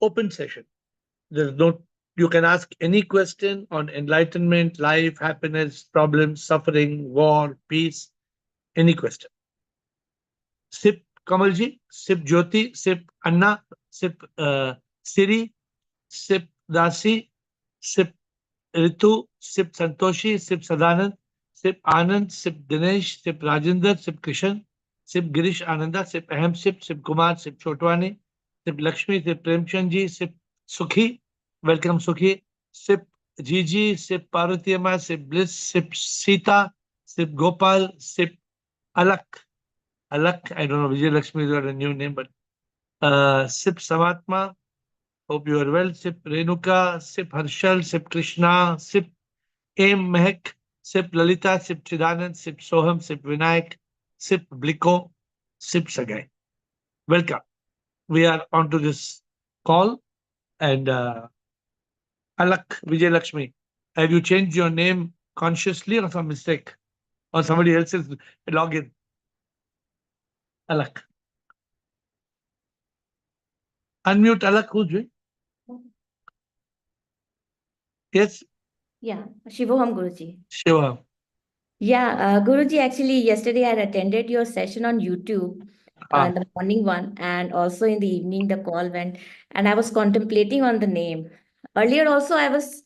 open session. There's no, you can ask any question on enlightenment, life, happiness, problems, suffering, war, peace, any question. Sip Kamalji, Sip Jyoti, Sip Anna, Sip Siri, Sip Dasi, Sip Ritu, Sip Santoshi, Sip Sadanand, Sip Anand, Sip Dinesh, Sip Rajinder, Sip Kishan, Sip Girish Ananda, Sip Ahem, Sip Kumar, Sip Chotwani, Sip Lakshmi, Sip Premchandji, Sip Sukhi, welcome Sukhi, Sip Gigi, Sip Parvati Amma, Sip Bliss, Sip Sita, Sip Gopal, Sip Alak. Alak, I don't know, Vijay Lakshmi is got a new name, but Sip Samatma, hope you are well. Sip Renuka, Sip Harshal, Sip Krishna, Sip Aim Mehak, Sip Lalita, Sip Chidanand, Sip Soham, Sip Vinayak, Sip Bliko, Sip Sagai. Welcome. We are onto this call and Alak Vijay Lakshmi. Have you changed your name consciously or some mistake or somebody else's login? Alak. Unmute Alak. Who's doing? Yes, Yeah, Shivoham Guruji. Shiva. Yeah, Guruji, actually, yesterday I attended your session on YouTube, Ah, the morning one, and also in the evening the call went, and I was contemplating on the name. Earlier also I was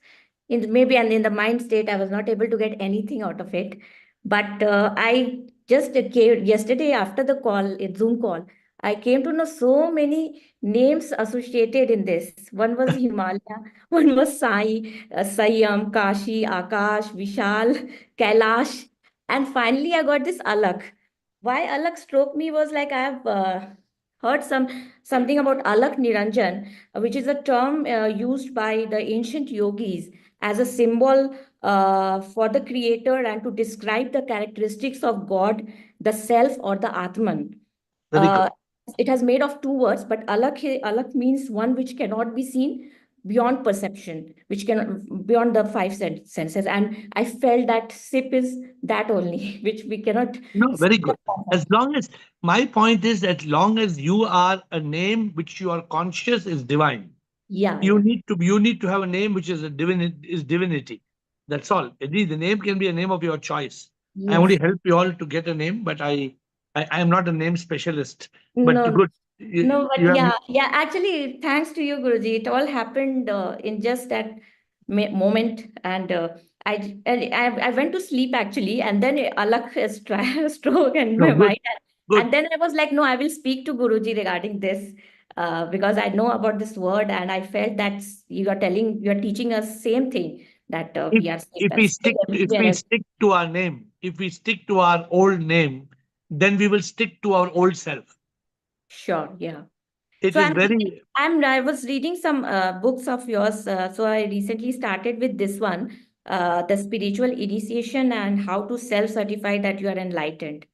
maybe and in the mind state I was not able to get anything out of it, but I just came yesterday after the call, a Zoom call. I came to know so many names associated in this. One was Himalaya, one was Sai, Sayam, Kashi, Akash, Vishal, Kailash, and finally I got this Alak. Why Alak struck me was like I have heard something about Alak Niranjan, which is a term used by the ancient yogis as a symbol for the creator and to describe the characteristics of God, the self, or the Atman. very good. Uh, it has made of two words, but alak means one which cannot be seen beyond perception, which can beyond the senses. And I felt that sip is that only, which we cannot No, see very the good. form of. As long as my point is, as long as you are a name which you are conscious is divine, Yeah, you yeah. need to have a name which is a divinity. That's all. Indeed, the name can be a name of your choice. I only Yes. help you all to get a name, but I am not a name specialist. But No, good, no, you but have yeah. Actually, thanks to you, Guruji. It all happened in just that moment, and I went to sleep actually, and then alak stroke in no my good, mind, good. and then I was like, no, I will speak to Guruji regarding this, because I know about this word, and I felt that you are teaching us same thing, that If we are safe if and we still stick if everywhere we else. stick to our name, if we stick to our old name, then we will stick to our old self. Sure, yeah. It So is very I was reading some books of yours. So I recently started with this one, the spiritual initiation and how to self-certify that you are enlightened.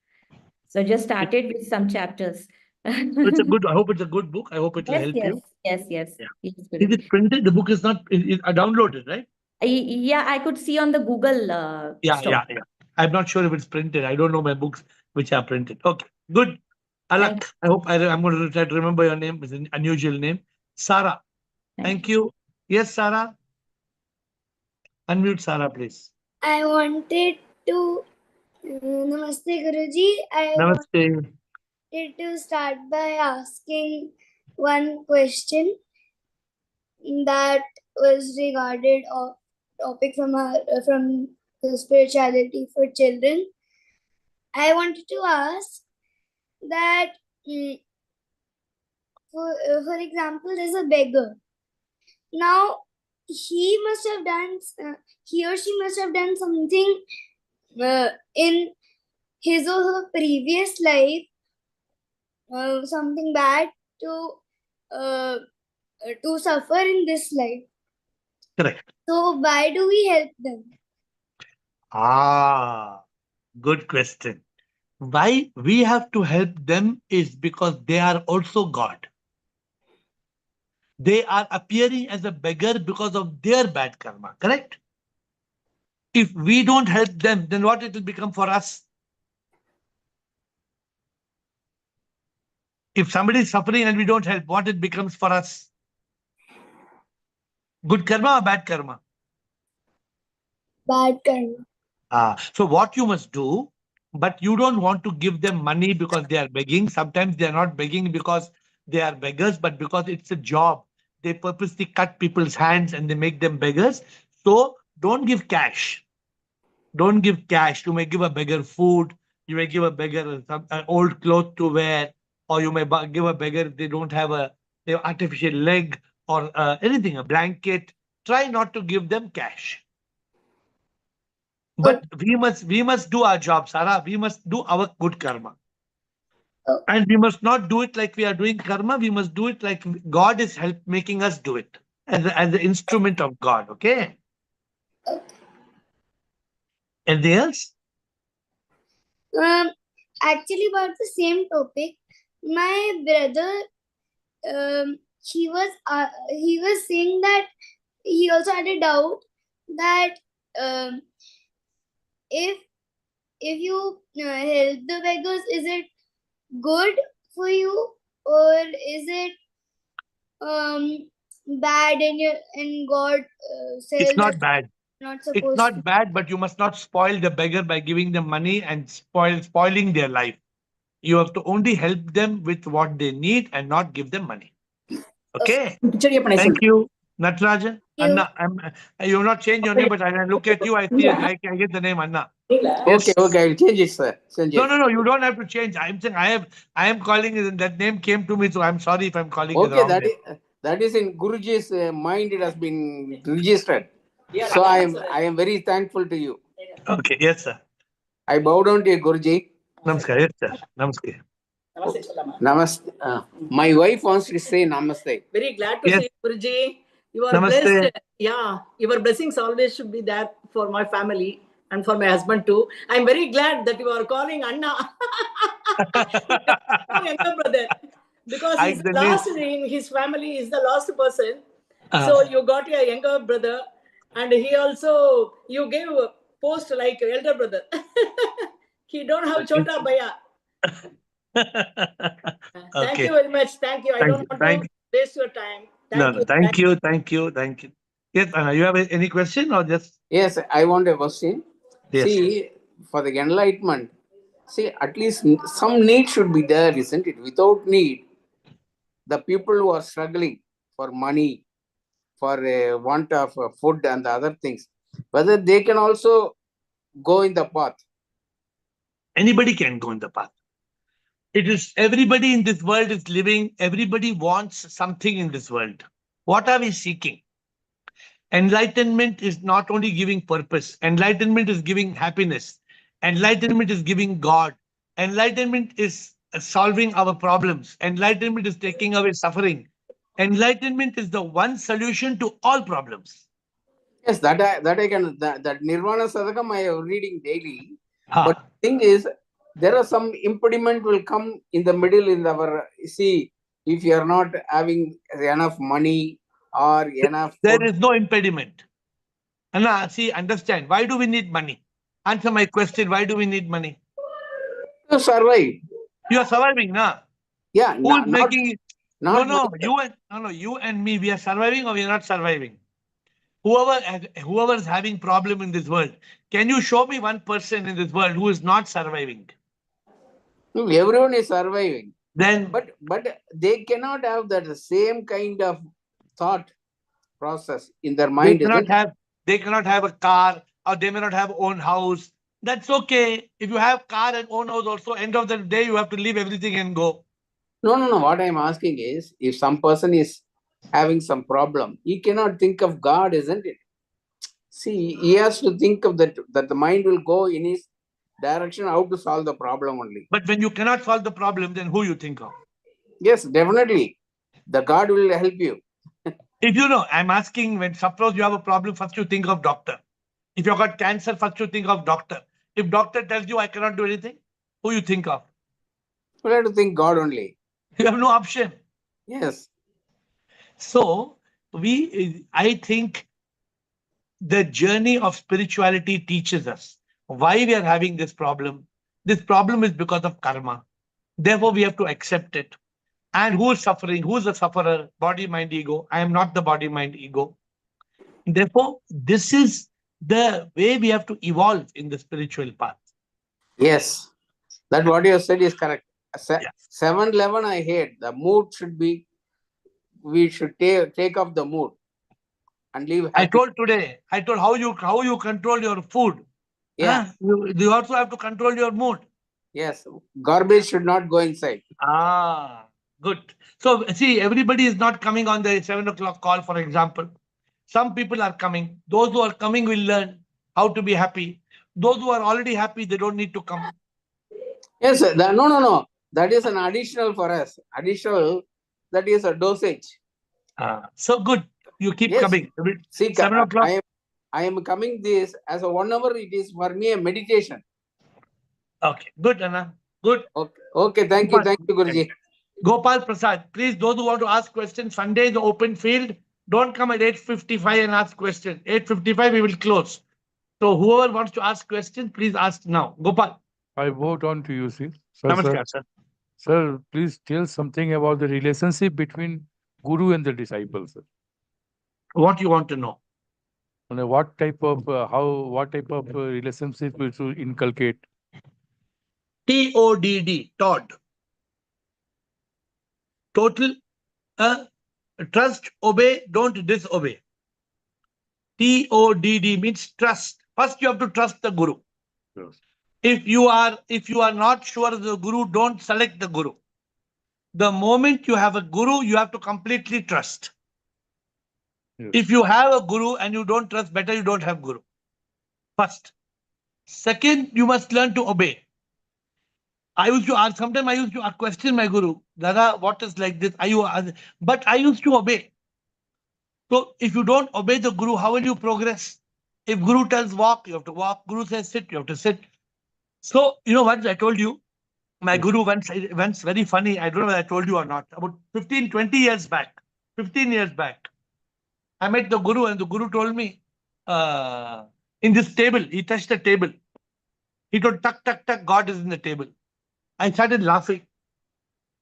So just it, started with some chapters. it's a Yes, good. I hope it's a good book. I hope it will help you. yes. Yeah. Yes, Is Guruji. it printed? The book is not. I downloaded, right? Yeah, I could see on the Google Yeah, store. yeah, yeah. I'm not sure if it's printed. I don't know my books which are printed. Okay, good. Thank Alak. I hope I'm going to try to remember your name. It's an unusual name. Sarah. thank Thank you. you. Yes, Sarah. Unmute Sarah, please. I wanted to, Namaste Guruji. I Namaste. wanted to start by asking one question that was regarded of topic from the spirituality for children. I wanted to ask that, for example, there's a beggar. Now, he must have done, he or she must have done something in his or her previous life, something bad to uh, suffer in this life. Correct. So why do we help them? Ah, good question. Why we have to help them is because they are also God. They are appearing as a beggar because of their bad karma. Correct? If we don't help them, then what it will become for us? If somebody is suffering and we don't help, what it becomes for us? Good karma or bad karma? Bad karma. So what you must do, but you don't want to give them money because they are begging. Sometimes they are not begging because they are beggars, but because it's a job. They purposely cut people's hands and they make them beggars. So don't give cash. Don't give cash. You may give a beggar food. You may give a beggar some an old cloth to wear, or you may give a beggar if they don't have a their artificial leg or anything, a blanket. Try not to give them cash. Oh, But we must do our job, Sarah. We must do our good karma. oh, And we must not do it like we are doing karma. We must do it like God is making us do it as the instrument of God. Okay. oh. Anything else? Um, Actually, about the same topic, my brother, he was saying that he also had a doubt that um, if you help the beggars, is it good for you, or is it bad, and God It's says that not bad. you're not It's supposed to? not bad, but you must not spoil the beggar by giving them money and spoiling their life. You have to only help them with what they need and not give them money. Okay. Thank you, Natarajan. You. Anna, you have not changed your name, but I look at you, I see it. I get the name Anna. Okay, Yes. okay, I'll change it, sir. Change No, it. no, no. You don't have to change. I'm saying I am calling it. That name came to me, so I'm sorry if I'm calling the Okay, wrong name. that is in Guruji's mind. It has been registered. So I am very thankful to you. Okay. Yes, sir. I bow down to you, Guruji. Namaskar. Yes, sir. Namaskar. Namaste. My wife wants to say namaste. Very glad to Yes. see you, Guruji. You are Namaste. blessed. Yeah, your blessings always should be there for my family and for my husband too. I'm very glad that you are calling Anna. My younger brother, because I he's the the name. last in his family, is the last person. Uh, So you got your younger brother, and he also you gave a post like elder brother. He don't have chota baya. Thank okay. you very much. Thank you. I Thank don't you. want Thank to you. waste your time. No, Thank no. you. Thank you. Thank you. Thank you. Yes, Anna, you have any question or just Yes, I want a question. yes? See, for the enlightenment, see, at least some need should be there, isn't it? Without need, the people who are struggling for money, for want of food and the other things, whether they can also go in the path. Anybody can go in the path. It is everybody in this world is living. Everybody wants something in this world. What are we seeking? Enlightenment is not only giving purpose. Enlightenment is giving happiness. Enlightenment is giving God. Enlightenment is solving our problems. Enlightenment is taking away suffering. Enlightenment is the one solution to all problems. Yes, that I can that Nirvana Sadakam I am reading daily. But Ha. the thing is, there are some impediment will come in the middle in our see if you are not having enough money or enough There food is no impediment. Anna, see, understand. Why do we need money? Answer my question. Why do we need money? to survive. You are surviving, na? Yeah, Who is not making it? No, not no. myself. You and me. We are surviving or we are not surviving. Whoever is having problem in this world, can you show me one person in this world who is not surviving? No, everyone is surviving, Then but they cannot have that same kind of thought process in their they mind, cannot isn't it? have they cannot have a car or they may not have own house. That's okay. If you have car and own house also, end of the day you have to leave everything and go. No. What I'm asking is, if some person is having some problem, he cannot think of God, isn't it? See, he has to think of that the mind will go in his direction how to solve the problem only. But when you cannot solve the problem, then who you think of? Yes, definitely. The God will help you. If you know, I'm asking when suppose you have a problem, first you think of doctor. If you got cancer, first you think of doctor. If doctor tells you I cannot do anything, who you think of? You have to think God only. You have no option. Yes. So I think the journey of spirituality teaches us why we are having this problem. This problem is because of karma. Therefore, we have to accept it. And who is suffering? Who is the sufferer? Body, mind, ego. I am not the body, mind, ego. Therefore, this is the way we have to evolve in the spiritual path. Yes, that what you have said is correct. Yeah. 7-11 I hate. The mood should be, we should take off the mood and live I happy. told today, I told how you control your food. Yeah. You also have to control your mood. Yes, garbage should not go inside. Good. So see, everybody is not coming on the 7 o'clock call, for example. Some people are coming. Those who are coming will learn how to be happy. Those who are already happy, they don't need to come. Yes, sir. No. That is an additional for us. Additional, that is a dosage. So good. You keep Yes. coming. See, 7 o'clock. I am coming this as a 1 hour. It is for me a meditation. Okay. Good, Anna. Good. Okay. Thank you, Guruji. Gopal Prasad, please, those who want to ask questions, Sunday is the open field. Don't come at 8:55 and ask questions. 8:55, we will close. So whoever wants to ask questions, please ask now. Gopal. I vote on to you, sir. Namaskar, sir. Sir, please tell something about the relationship between guru and the disciple, sir. What you want to know? And what type of what type of relationship we should inculcate? TODD, Todd. Total trust, obey, don't disobey. TODD means trust. First, you have to trust the guru. Yes. If you are not sure of the guru, don't select the guru. The moment you have a guru, you have to completely trust. Yes. If you have a guru and you don't trust, better you don't have guru. First. Second, you must learn to obey. Sometimes I used to question my guru, Dada, what is like this? But I used to obey. So if you don't obey the guru, how will you progress? If guru tells walk, you have to walk. Guru says sit, you have to sit. So, once I told you, my guru once very funny. I don't know whether I told you or not. About 15, 20 years back, 15 years back, I met the guru and the guru told me, in this table, he touched the table. He told, tuck, tuck, tuck, God is in the table. I started laughing.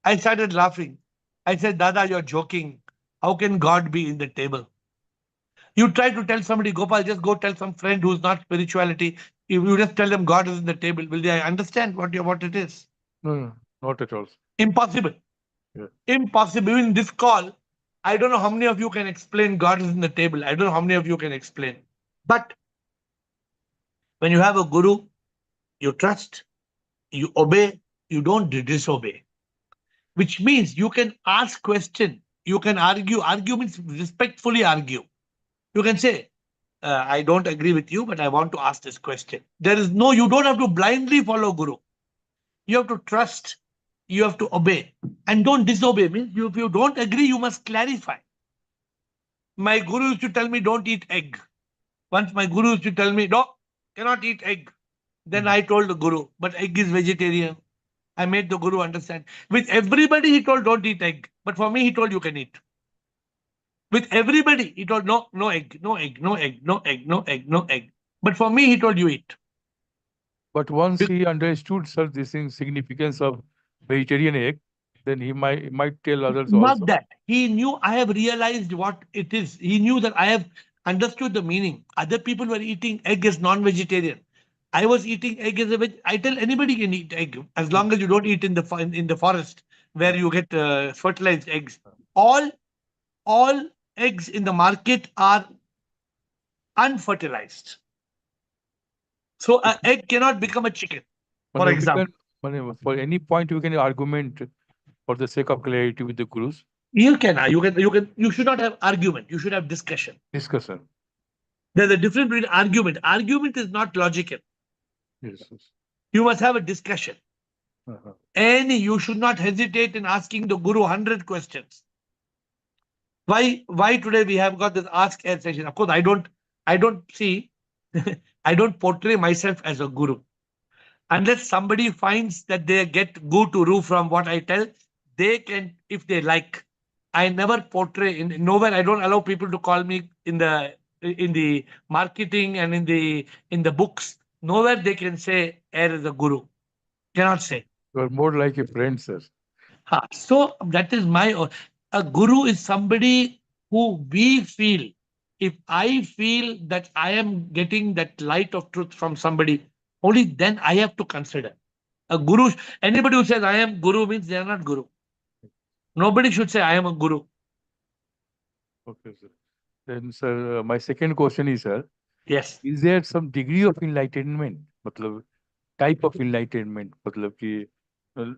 I said, Dada, you're joking. How can God be in the table? You try to tell somebody, Gopal, just go tell some friend who's not spirituality. If you just tell them God is in the table, will they understand what it is? No, not at all. Impossible. Yeah. Impossible. In this call, I don't know how many of you can explain God is in the table. I don't know how many of you can explain. But when you have a guru, you trust, you obey, you don't disobey. Which means you can ask question, you can argue. Argue means respectfully argue. You can say, I don't agree with you, but I want to ask this question. You don't have to blindly follow guru. You have to trust, you have to obey, and don't disobey. Means if you don't agree, you must clarify. My guru used to tell me, don't eat egg. Once my guru used to tell me, no, cannot eat egg. Then I told the guru, but egg is vegetarian. I made the guru understand. With everybody, he told, don't eat egg. But for me, he told, you can eat. With everybody, he told, no, no egg, no egg, no egg, no egg, no egg, no egg. But for me, he told, you eat. But once he understood, sir, this significance of vegetarian egg, then he might tell others Not also. that. He knew I have realized what it is. He knew that I have understood the meaning. Other people were eating egg as non-vegetarian. I was eating egg as a veg. I tell anybody can eat egg as long as you don't eat in the forest where you get fertilized eggs. All eggs in the market are unfertilized. So an egg cannot become a chicken, for example. For any point, you can argument for the sake of clarity with the gurus. You should not have argument. You should have discussion. Discussion. There's a difference between argument. Argument is not logical. Yes. You must have a discussion. And you should not hesitate in asking the guru 100 questions. Why today we have got this Ask AiR session? Of course, I don't see, I don't portray myself as a guru. Unless somebody finds that they get guru from what I tell, they can, if they like. I never portray nowhere. I don't allow people to call me in the marketing and in the books. Nowhere they can say AiR is a guru. Cannot say. You are more like a friend, sir. So that is a guru is somebody who we feel if I feel that I am getting that light of truth from somebody, only then I have to consider. A guru, anybody who says I am guru means they are not guru. Nobody should say I am a guru. Okay, sir. Then, sir, my second question is, sir, Yes. is there some degree of enlightenment? मतलब type of enlightenment, मतलब कि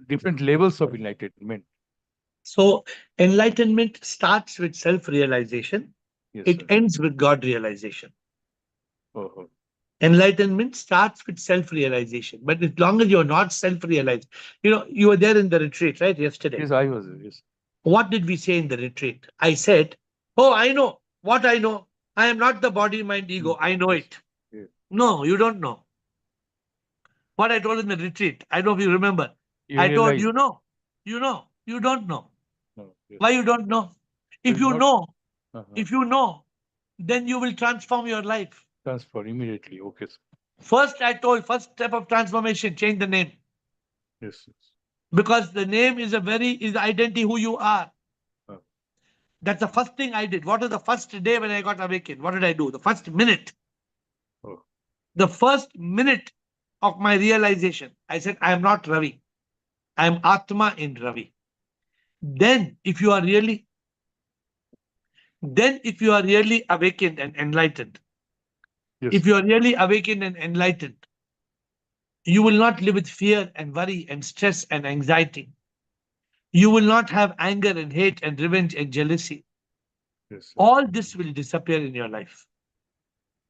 different levels of enlightenment. So enlightenment starts with self-realization. Yes, It sir. ends with God realization. Oh. Enlightenment starts with self-realization. But as long as you're not self-realized, you were there in the retreat, right? Yesterday. Yes, I was. Yes. What did we say in the retreat? I said, oh, I know what I know. I am not the body, mind, ego. I know Yes. it. Yeah. No, you don't know. What I told in the retreat, I don't know if you remember. You I told realize. you know, you don't know. No, yes. Why you don't know? If It's you not- know, Uh-huh. if you know, then you will transform your life. Transfer immediately. Okay, sir. First, I told, first step of transformation, change the name. Yes. Because the name is the identity who you are. Oh. That's the first thing I did. What was the first day when I got awakened? What did I do? The first minute. Oh. The first minute of my realization, I said, I am not Ravi. I am Atma in Ravi. Then, if you are really awakened and enlightened, Yes. if you are really awakened and enlightened, you will not live with fear and worry and stress and anxiety. You will not have anger and hate and revenge and jealousy. Yes, sir. All this will disappear in your life.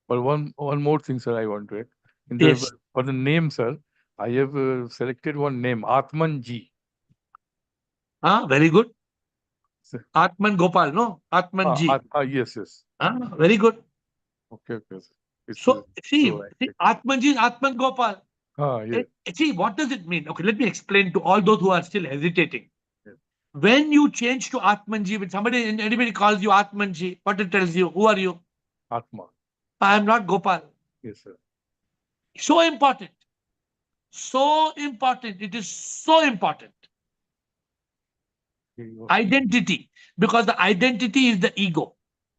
But one more thing, sir, I want to add. Yes. For the name, sir, I have selected one name, Atman Ji. Very good. Sir. Atman Gopal, no? Atman Ji. Yes. Very good. Okay. It's So, see, so Atman Ji is Atman Gopal. yeah. See, what does it mean? Okay, let me explain to all those who are still hesitating. Yes. When you change to Atmanji, when anybody calls you Atmanji, what it tells you? Who are you? Atma. I am not Gopal. Yes, sir. So important. So important. It is so important. Identity. Because the identity is the ego.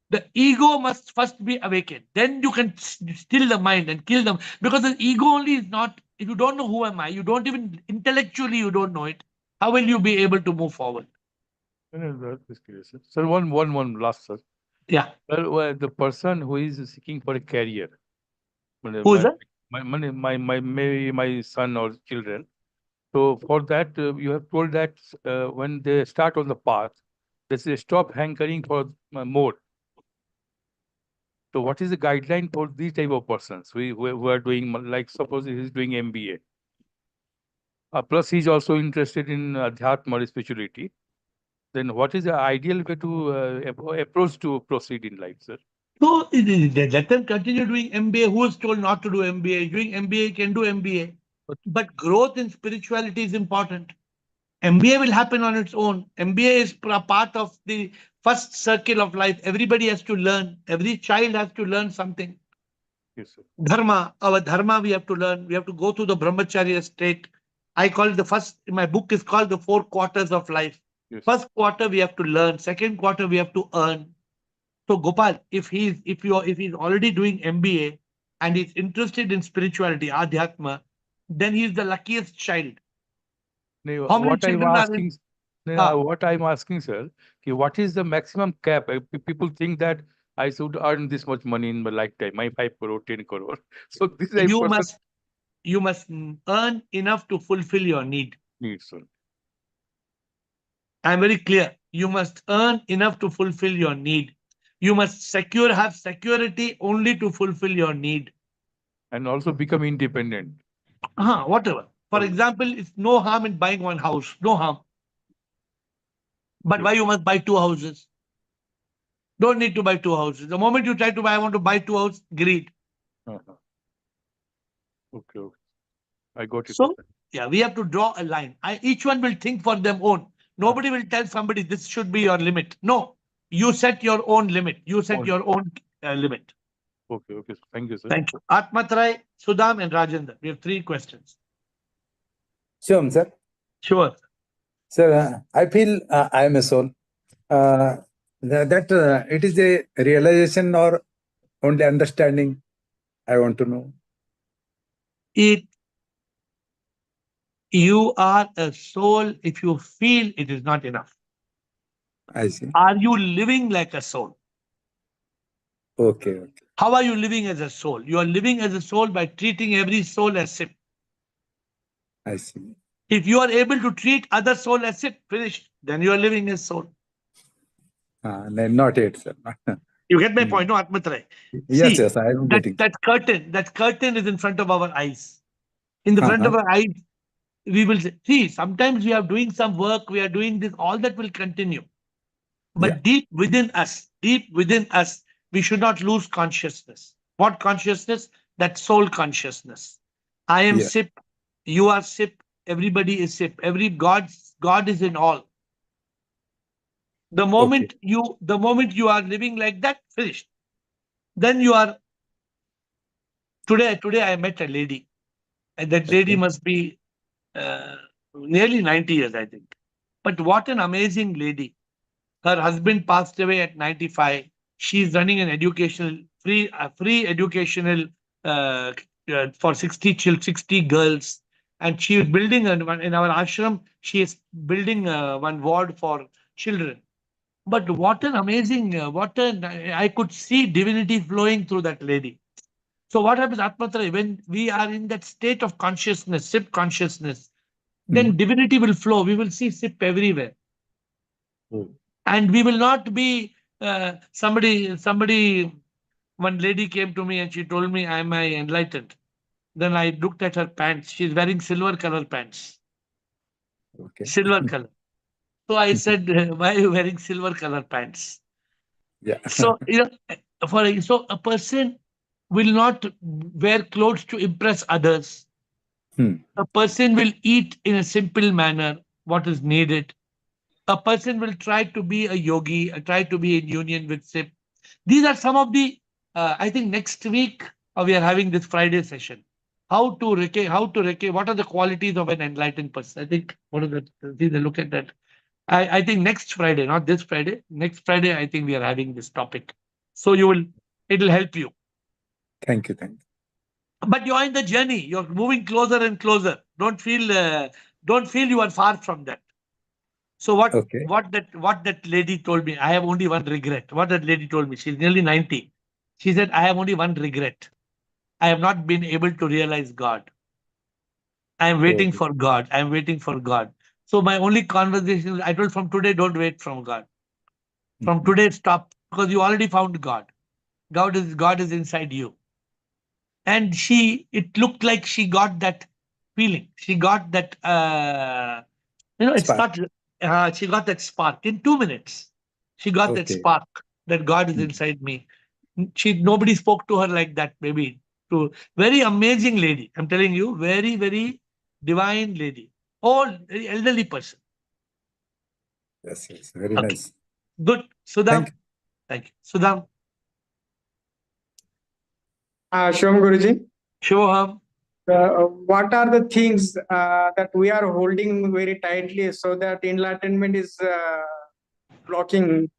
The ego must first be awakened. Then you can still the mind and kill them. Because the ego only is not, if you don't know who am I, you don't even, intellectually you don't know it. How will you be able to move forward? That is clear, sir. Sir, one last, sir. Yeah. Well, the person who is seeking for a career, Who is that? maybe my son or children. So for that, you have told that when they start on the path, they say stop hankering for more. So what is the guideline for these type of persons who are doing, like suppose he's doing MBA. Plus he's also interested in Adhyatma or spirituality. Then what is the ideal way to approach to proceed in life, sir? So let them continue doing MBA. Who is told not to do MBA? Doing MBA can do MBA. But growth in spirituality is important. MBA will happen on its own. MBA is part of the first circle of life. Everybody has to learn. Every child has to learn something. Yes, sir. Dharma, our dharma we have to learn. We have to go through the brahmacharya state. I call it my book is called the 4 quarters of life. Yes. First quarter we have to learn. Second quarter we have to earn. So Gopal, if he's already doing MBA and he's interested in spirituality, Adhyatma, then he's the luckiest child. How many What I'm children are asking, what I'm asking, sir, what is the maximum cap? People think that I should earn this much money in my lifetime, my 5 crore, 10 crore. So this is you must earn enough to fulfill your need. Needs, sir. I'm very clear. You must earn enough to fulfill your need. You must have security only to fulfill your need. And also become independent. Whatever. For example, it's no harm in buying one house. No harm. But why you must buy 2 houses? Don't need to buy 2 houses. The moment you try to buy, I want to buy 2 houses, greed. Okay. I got it. So, yeah, we have to draw a line. Each one will think for them own. Nobody will tell somebody this should be your limit. No, you set your own limit. You set your own limit. Okay. Thank you, sir. Thank you. Atmatrai, Sudham, and Rajendra. We have 3 questions. Sure, sir. Sure. Sir, I feel I am a soul. That it is a realization or only understanding. I want to know. You are a soul. If you feel it is not enough. I see. Are you living like a soul? Okay. How are you living as a soul? You are living as a soul by treating every soul as SIP. I see. If you are able to treat other soul as SIP, finished. Then you are living as soul. Not yet, sir. You get my point, no, Atmatray? Yes, See, I am getting. that curtain is in front of our eyes. In the front Uh-huh. of our eyes, we will see, sometimes we are doing some work, we are doing this, all that will continue. But Yeah. deep within us, we should not lose consciousness. What consciousness? That soul consciousness. I am Yeah. SIP, you are SIP, everybody is SIP. Every God is in all. The moment you are living like that, finished. Then you are. Today I met a lady, and that lady Okay. must be nearly 90 years, I think. But what an amazing lady. Her husband passed away at 95. She's running an free educational for 60 girls. And she is building in our ashram, she is building one ward for children. But what an amazing, I could see divinity flowing through that lady. So what happens, Atmatra, when we are in that state of consciousness, SIP consciousness, then divinity will flow. We will see SIP everywhere. Oh. And we will not be somebody. One lady came to me and she told me, am I enlightened? Then I looked at her pants. She's wearing silver color pants. Okay. Silver color. So I said, why are you wearing silver color pants? Yeah. So, so a person will not wear clothes to impress others. A person will eat in a simple manner what is needed. A person will try to be a yogi, try to be in union with SIP. These are some of the, I think next week we are having this Friday session. What are the qualities of an enlightened person? I think, look at that. I think next Friday, not this Friday, next Friday, I think we are having this topic. So it'll help you. Thank you. But you're in the journey. You're moving closer and closer. Don't feel you are far from that. So Okay. what that lady told me, I have only one regret. What that lady told me, she's nearly 90. She said, I have only one regret. I have not been able to realize God. I am waiting for God. I am waiting for God. So my only conversation, I told, from today, don't wait from God. From today, stop, because you already found God. God is inside you. And it looked like she got that feeling. She got that, it's Spark. not, she got that spark in 2 minutes. She got that Okay. spark that God is inside me. Nobody spoke to her like that, maybe. Very amazing lady. I'm telling you, very, very divine lady. Old, very elderly person. Yes. Very Okay. nice. Good. Sudham. Thank you. Sudham. Shivam Guruji, Shivoham. what are the things that we are holding very tightly so that enlightenment is blocking?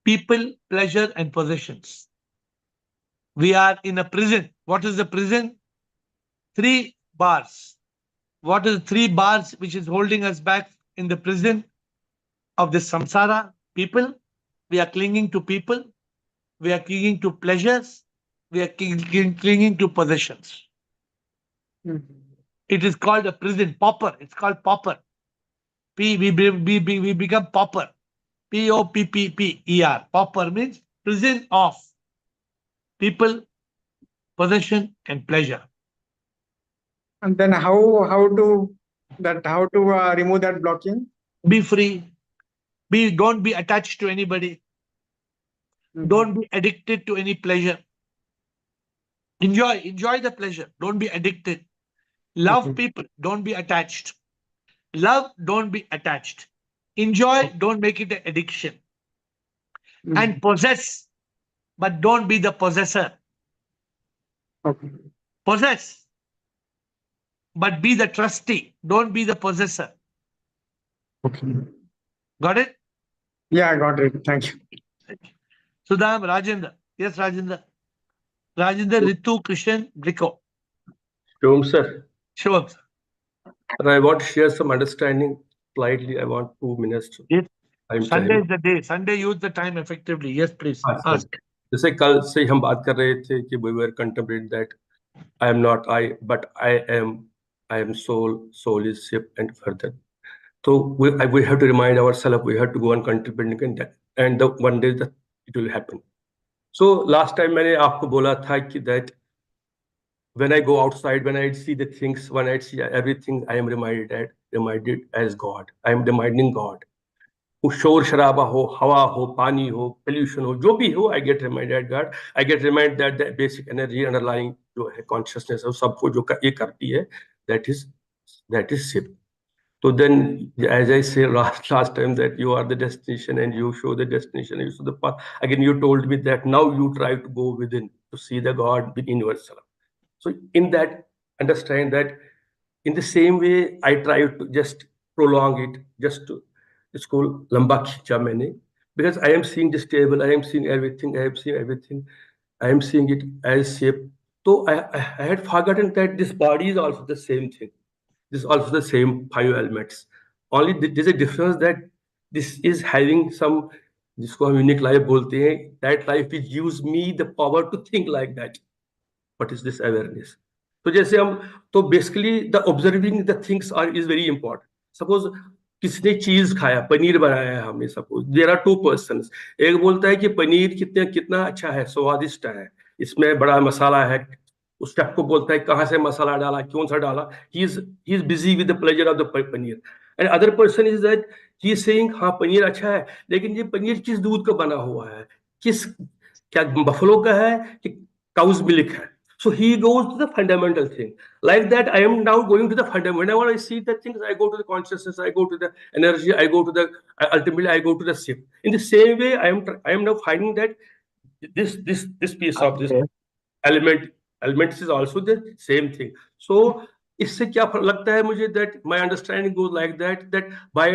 People, pleasure, and possessions. We are in a prison. What is the prison? 3 bars. What are the 3 bars which is holding us back in the prison of this samsara? People. We are clinging to people. We are clinging to pleasures. We are clinging to possessions. It is called a prison. Pauper. It's called pauper. We become pauper. Popper. Pauper means prison of people, possession, and pleasure. And then how to remove that blocking? Be free. Don't be attached to anybody. Don't be addicted to any pleasure. Enjoy the pleasure. Don't be addicted. Love people. Don't be attached. Love, don't be attached. Enjoy, don't make it an addiction. And possess, but don't be the possessor. Possess, but be the trustee. Don't be the possessor. Got it? Yeah, I got it. Thank you. Sudham, Rajendra. Yes, Rajendra. Rajendra, Ritu, Krishan, Rico. Shivam sir, Shivam, sir. but I want to share some understanding slightly. I want 2 minutes Yes. time Sunday time. is the day. Sunday, use the time effectively. Yes, please. हाँ, sir. Ask. जैसे कल से हम बात कर रहे थे कि we were contemplating that I am not I, but I am soul, soul is ship and further. So we have to remind ourselves, we have to go on contemplating that, and the one day that it will happen. So last time मैंने आपको बोला था कि that when I go outside, when I see the things, when I see everything, I am reminded as God. I am reminding God. वो शोर शराबा हो, हवा हो, पानी हो, पोल्यूशन हो, जो भी हो, I get reminded God. I get reminded that the basic energy underlying जो है consciousness है, सबको जो ये करती है, that is shift. So then, as I say last time, that you are the destination and you show the destination, you show the path. Again, you told me that now you try to go within to see the God within yourself. So in that, understand that in the same way, I try to just prolong it, just to it's called lamba khicha maine, because I am seeing this table, I am seeing everything, I am seeing it as shape. So I had forgotten that this body is also the same thing. This is also the same 5 elements. Only there's a difference that this is having some, जिसको हम unique life बोलते हैं, that life which gives me the power to think like that. What is this awareness? तो जैसे हम तो basically the observing the things are is very important. Suppose किसने चीज खाया, पनीर बनाया है हमने, सपोज देयर आर 2 पर्सन. एक बोलता है कि पनीर कितना अच्छा है, स्वादिष्ट है, इसमें बड़ा मसाला है. उस शेफ को बोलता है कहाँ से मसाला डाला, क्यों सा डाला. He is busy with the pleasure of the paneer. And other person is that he is saying हाँ पनीर अच्छा है, लेकिन ये पनीर किस दूध का बना हुआ है, किस क्या बफलो का है कि काउज मिल्क है. So he goes to the fundamental thing. Like that, I am now going to the fundamental. Whenever I see the things, I go to the consciousness, I go to the energy, I go to the ultimately I go to the shift. In the same way, I am now finding that this piece of this elements is also the same thing. So इससे क्या लगता है मुझे that my understanding goes like that by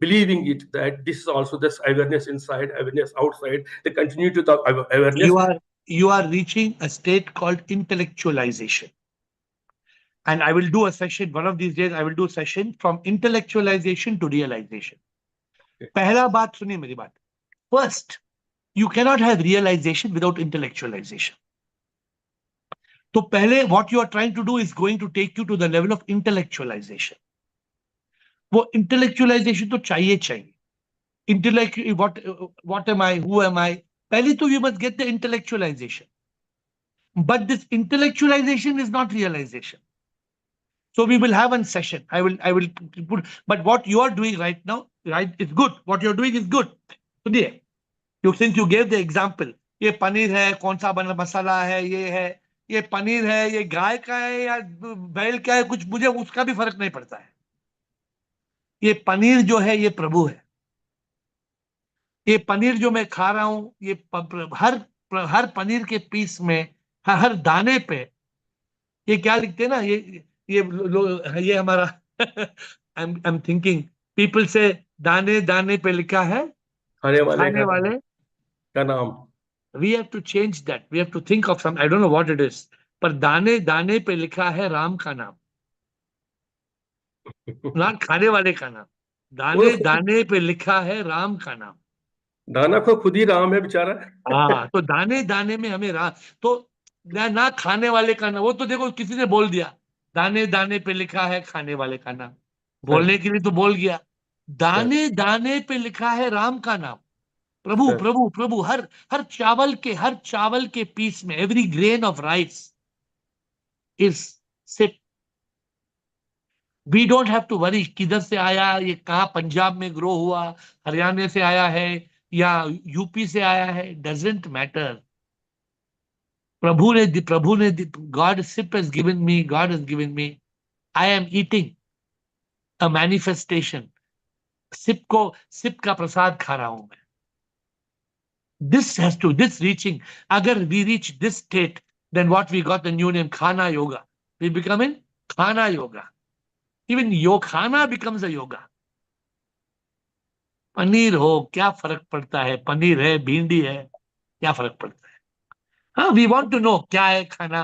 believing it that this is also this awareness inside, awareness outside, they continue to the awareness. You are reaching a state called intellectualization. And I will do a session, one of these days, I will do a session from intellectualization to realization. Okay. पहला बात सुनिए मेरी बात. First, you cannot have realization without intellectualization. तो पहले what you are trying to do is going to take you to the level of intellectualization. वो intellectualization तो चाहिए. Intellect, what am I, who am I? पहले तो you must get the intellectualization. But this intellectualization is not realization. So we will have one session. I will put, but what you are doing right now, right, is good. What you're doing is good. सुनिए, since you gave the example, ये पनीर है, कौन सा बना मसाला है, ये पनीर है, ये गाय का है या बैल का है, कुछ मुझे उसका भी फर्क नहीं पड़ता है. ये पनीर जो है ये प्रभु है. ये पनीर जो मैं खा रहा हूं, ये हर पनीर के पीस में, हर दाने पे ये क्या लिखते हैं ना, ये हमारा आई एम थिंकिंग पीपल से दाने दाने पे लिखा है खाने वाले का नाम. We have to change that. We have to think of some, I don't know what it is, पर दाने दाने पे लिखा है राम का नाम, ना खाने वाले का नाम. दाने दाने पे लिखा है राम का नाम. दाना को खुद ही राम है बेचारा. हाँ, तो दाने दाने में हमें राम, तो ना खाने वाले का नाम. वो तो देखो किसी ने बोल दिया दाने दाने पे लिखा है खाने वाले का नाम, बोलने के लिए तो बोल गया. दाने दाने पे लिखा है राम का नाम. प्रभु प्रभु प्रभु. हर चावल के पीस में, every grain of rice is sit. We don't have to worry किधर से आया, ये कहाँ पंजाब में ग्रो हुआ, हरियाणा से आया है या यूपी से आया है, डजेंट मैटर. प्रभु ने God sip has given me, God has given me. I am eating a manifestation. Sip का प्रसाद खा रहा हूं मैं. this reaching, अगर we reach this state, then what we got the new name Khana Yoga. We become in Khana Yoga. Even Yokhana becomes a yoga. Paneer हो, क्या फर्क पड़ता है? पनीर है, भिंडी है, क्या फर्क पड़ता है? हाँ, वी वांट टू नो क्या है खाना,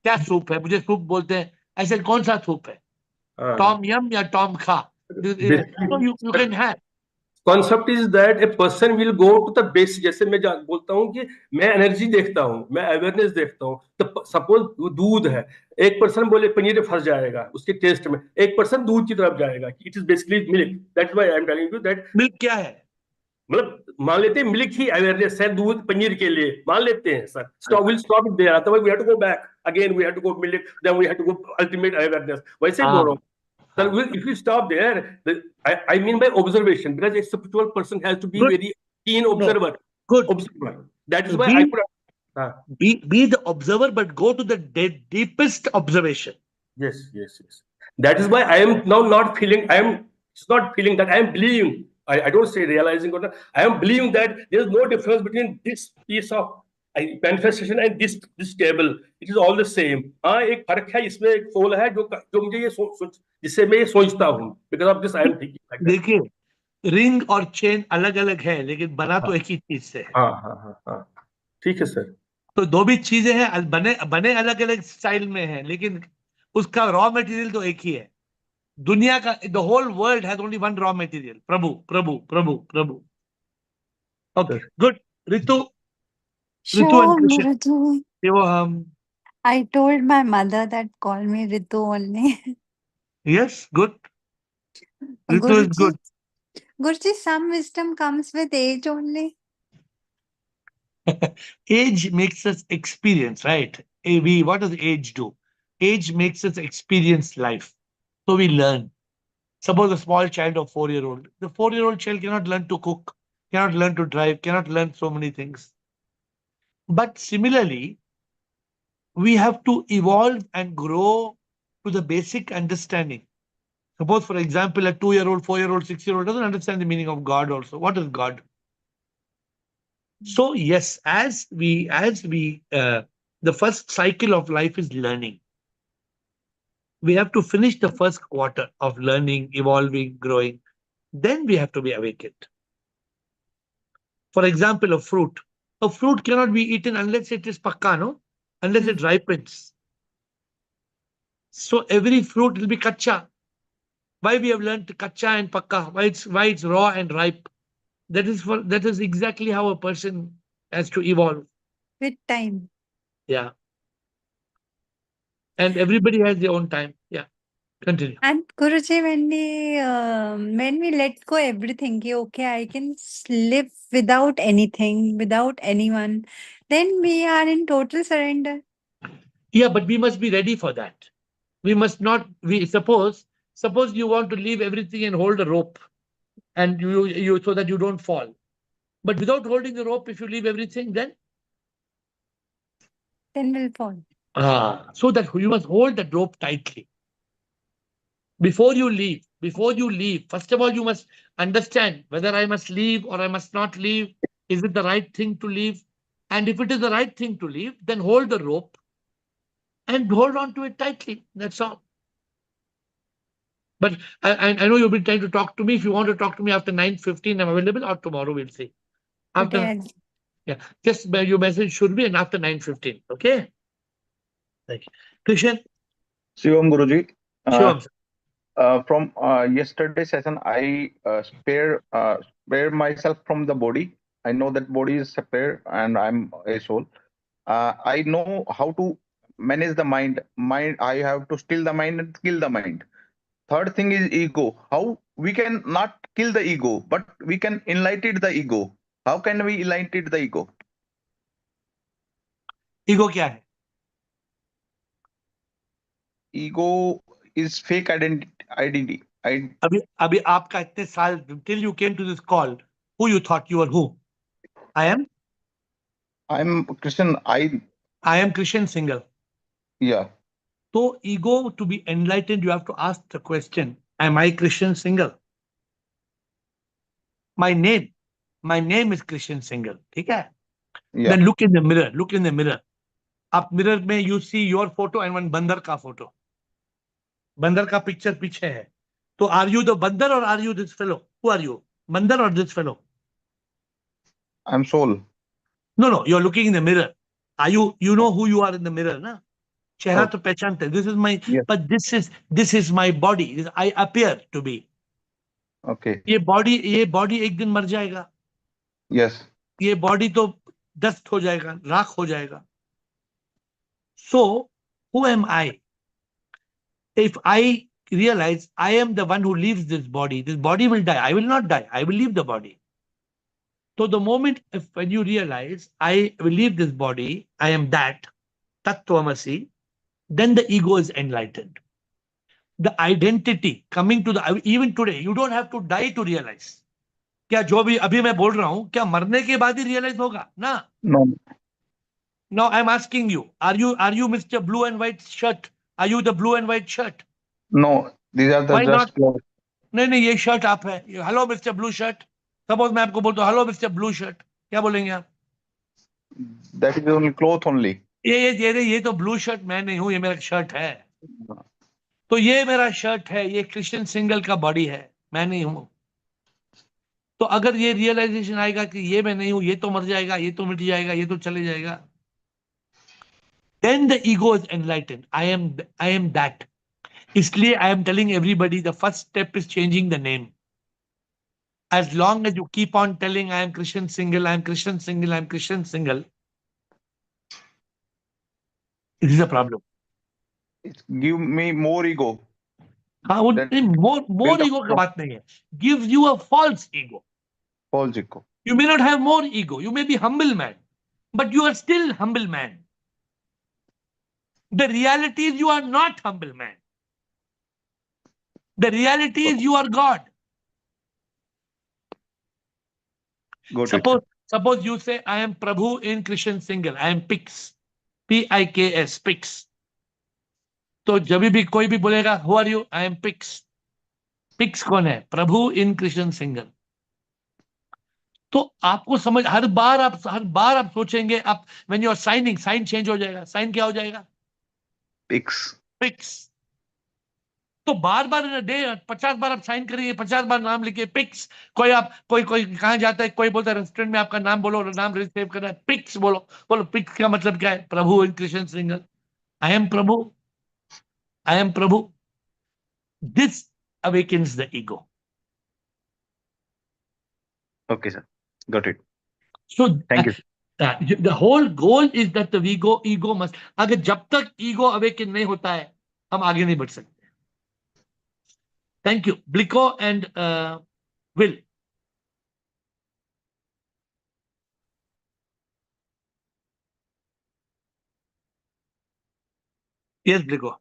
क्या सूप है, मुझे सूप बोलते हैं, ऐसे कौन सा सूप है, टॉम यम या टॉम खा? Basically, you can have. Concept is that a person will go to the base. जैसे मैं बोलता हूँ कि मैं एनर्जी देखता हूँ, मैं अवेयरनेस देखता हूँ, तो सपोज दूध है, एक पर्सन बोले पनीर में फंस जाएगा उसके टेस्ट में, एक पर्सन दूध की तरफ जाएगा, it is basically milk. That's why I am telling you that milk क्या है? मतलब मान लेते हैं मिल्क ही अवेयरनेस है दूध पनीर के लिए, मान लेते हैं sir, stop it there, otherwise we have to go back again, we have to go milk, then we have to go ultimate awareness, वैसे ही बोल रहा हूँ sir. If you stop there, I mean by observation, because a spiritual person has to be Good. very keen No. observer. Good. Observer. That is why Be, I put. be the observer, but go to the deepest observation. Yes. That is why I am now not feeling. I am just not feeling that I am believing. I don't say realizing or not. I am believing that there is no difference between this piece of manifestation and this table. It is all the same. हाँ, एक फर्क है इसमें, एक soul है जो मुझे ये जिससे मैं ये सोचता हूँ, because of this I am thinking like that. देखिए, रिंग और चेन अलग अलग है, लेकिन बना तो एक ही चीज से है। हाँ, ठीक है सर। तो दो भी चीजें हैं, बने अलग अलग स्टाइल में है, लेकिन उसका रॉ मटेरियल तो एक ही है। दुनिया का, the whole world has only one raw material, Prabhu Prabhu Prabhu Prabhu. Okay, good. Ritu and Sure, Krishna, Guruji. वो हम, I told my mother that call me Ritu only. Yes, good, Ritu is Guruji, good. Guruji, some wisdom comes with age only. Age makes us experience, right? What does age do? Age makes us experience life. So we learn. Suppose a small child of 4-year-old, the 4-year-old child cannot learn to cook, cannot learn to drive, cannot learn so many things. But similarly, we have to evolve and grow to the basic understanding. Suppose, for example, a 2-year-old, 4-year-old, 6-year-old doesn't understand the meaning of God also. What is God? So yes, as we the first cycle of life is learning. We have to finish the first quarter of learning, evolving, growing. Then we have to be awakened. For example, a fruit. A fruit cannot be eaten unless it is pakka, no? Unless it ripens. So every fruit will be kacha. Why we have learned kacha and pakka? Why it's raw and ripe? That is exactly how a person has to evolve. With time. Yeah. And everybody has their own time. Yeah. Continue. And Guruji, when we let go everything, ki, okay, I can live without anything, without anyone, then we are in total surrender. Yeah, but we must be ready for that. We must not. Suppose you want to leave everything and hold a rope, and you so that you don't fall. But without holding the rope, if you leave everything, then we'll fall. So that you must hold that rope tightly. Before you leave, first of all, you must understand whether I must leave or I must not leave. Is it the right thing to leave? And if it is the right thing to leave, then hold the rope and hold on to it tightly. That's all. But I know you've been trying to talk to me. If you want to talk to me after 9:15, I'm available, or tomorrow we'll see. After, Okay. yeah, just your message should be and after 9:15. Okay. Thank you. Krishan. Shivam Guruji. Shivam. From yesterday session, I spare myself from the body. I know that body is separate and I'm a soul. I know how to manage the mind. I have to still the mind and kill the mind. Third thing is ego. How we can not kill the ego, but we can enlighten the ego. How can we enlighten the ego? Ego क्या है? Ego is fake identity. अभी आपका इतने साल till you came to this call, who you thought you were who? I am Christian. I am Christian single. Yeah. So ego, to be enlightened, you have to ask the question, am I Christian single? My name is Christian single. ठीक है? Yeah. Then look in the mirror. आप mirror में you see your photo and one बंदर का photo. बंदर का picture पीछे है. तो are you the बंदर or are you this fellow? Who are you? Mandar or this fellow? I'm soul. No, you're looking in the mirror. You know who you are in the mirror, na? चेहरा तो पहचानते. This is my, Yes. but this is my body. I appear to be. Okay. ये body एक दिन मर जाएगा. Yes. ये body तो dust हो जाएगा, राख हो जाएगा. So who am I? If I realize I am the one who leaves this body will die. I will not die. I will leave the body. So the moment when you realize I will leave this body, I am that, Tattvamasi, then the ego is enlightened. The identity coming to the, even today, you don't have to die to realize. क्या जो भी अभी मैं बोल रहा हूं क्या मरने के बाद ही रियलाइज होगा ना? No. Now I'm asking you, are you Mr. Blue and White shirt? Are you the blue and white shirt? No. These are the Why just not? clothes. नहीं ये शर्ट आप है. Hello mister blue shirt. Suppose मैं आपको बोलता हूँ hello mister blue shirt, क्या बोलेंगे आप? That is only cloth only. ये तो ब्लू शर्ट मैं नहीं हूं, ये मेरा शर्ट है. तो ये मेरा शर्ट है, ये क्रिश्चियन सिंगल का बॉडी है, मैं नहीं हूं. तो अगर ये रियलाइजेशन आएगा कि ये मैं नहीं हूं, ये तो मर जाएगा, ये तो मिट जाएगा, ये तो चले जाएगा, then the ego is enlightened. I am that. इसलिए I am telling everybody the first step is changing the name. As long as you keep on telling I am Christian single, I am Christian single, I am Christian single, it is a problem. It give me more ego. हाँ, वो That more build up ego का बात नहीं है. Gives you a false ego. false ego. You may not have more ego. You may be humble man, but you are still humble man. The reality is you are not humble man. The reality is you are God. Got it. Suppose you say I am Prabhu in Christian single. I am Pix, P-I-K-S, Pix. तो जब भी कोई भी बोलेगा who are you? I am Pix. Pix कौन है? प्रभु in Christian single. तो आपको समझ हर बार आप सोचेंगे आप when you are signing, sign change हो जाएगा. Sign क्या हो जाएगा? Pix. तो बार डे 50 बार आप साइन करिए, 50 बार नाम लिखिए पिक्स. कोई कहाँ जाता है, कोई बोलता है रेस्टोरेंट में आपका नाम बोलो, नाम सेव करना है, पिक्स बोलो पिक्स का मतलब क्या है? प्रभु in Christian single. I am प्रभु. This awakens the ego. Okay, sir. Got it. So Thank you. The whole goal is that the ego must, अगर जब तक ego awaken नहीं होता है हम आगे नहीं बढ़ सकते. Thank you, Blico and Will. Yes, Blico.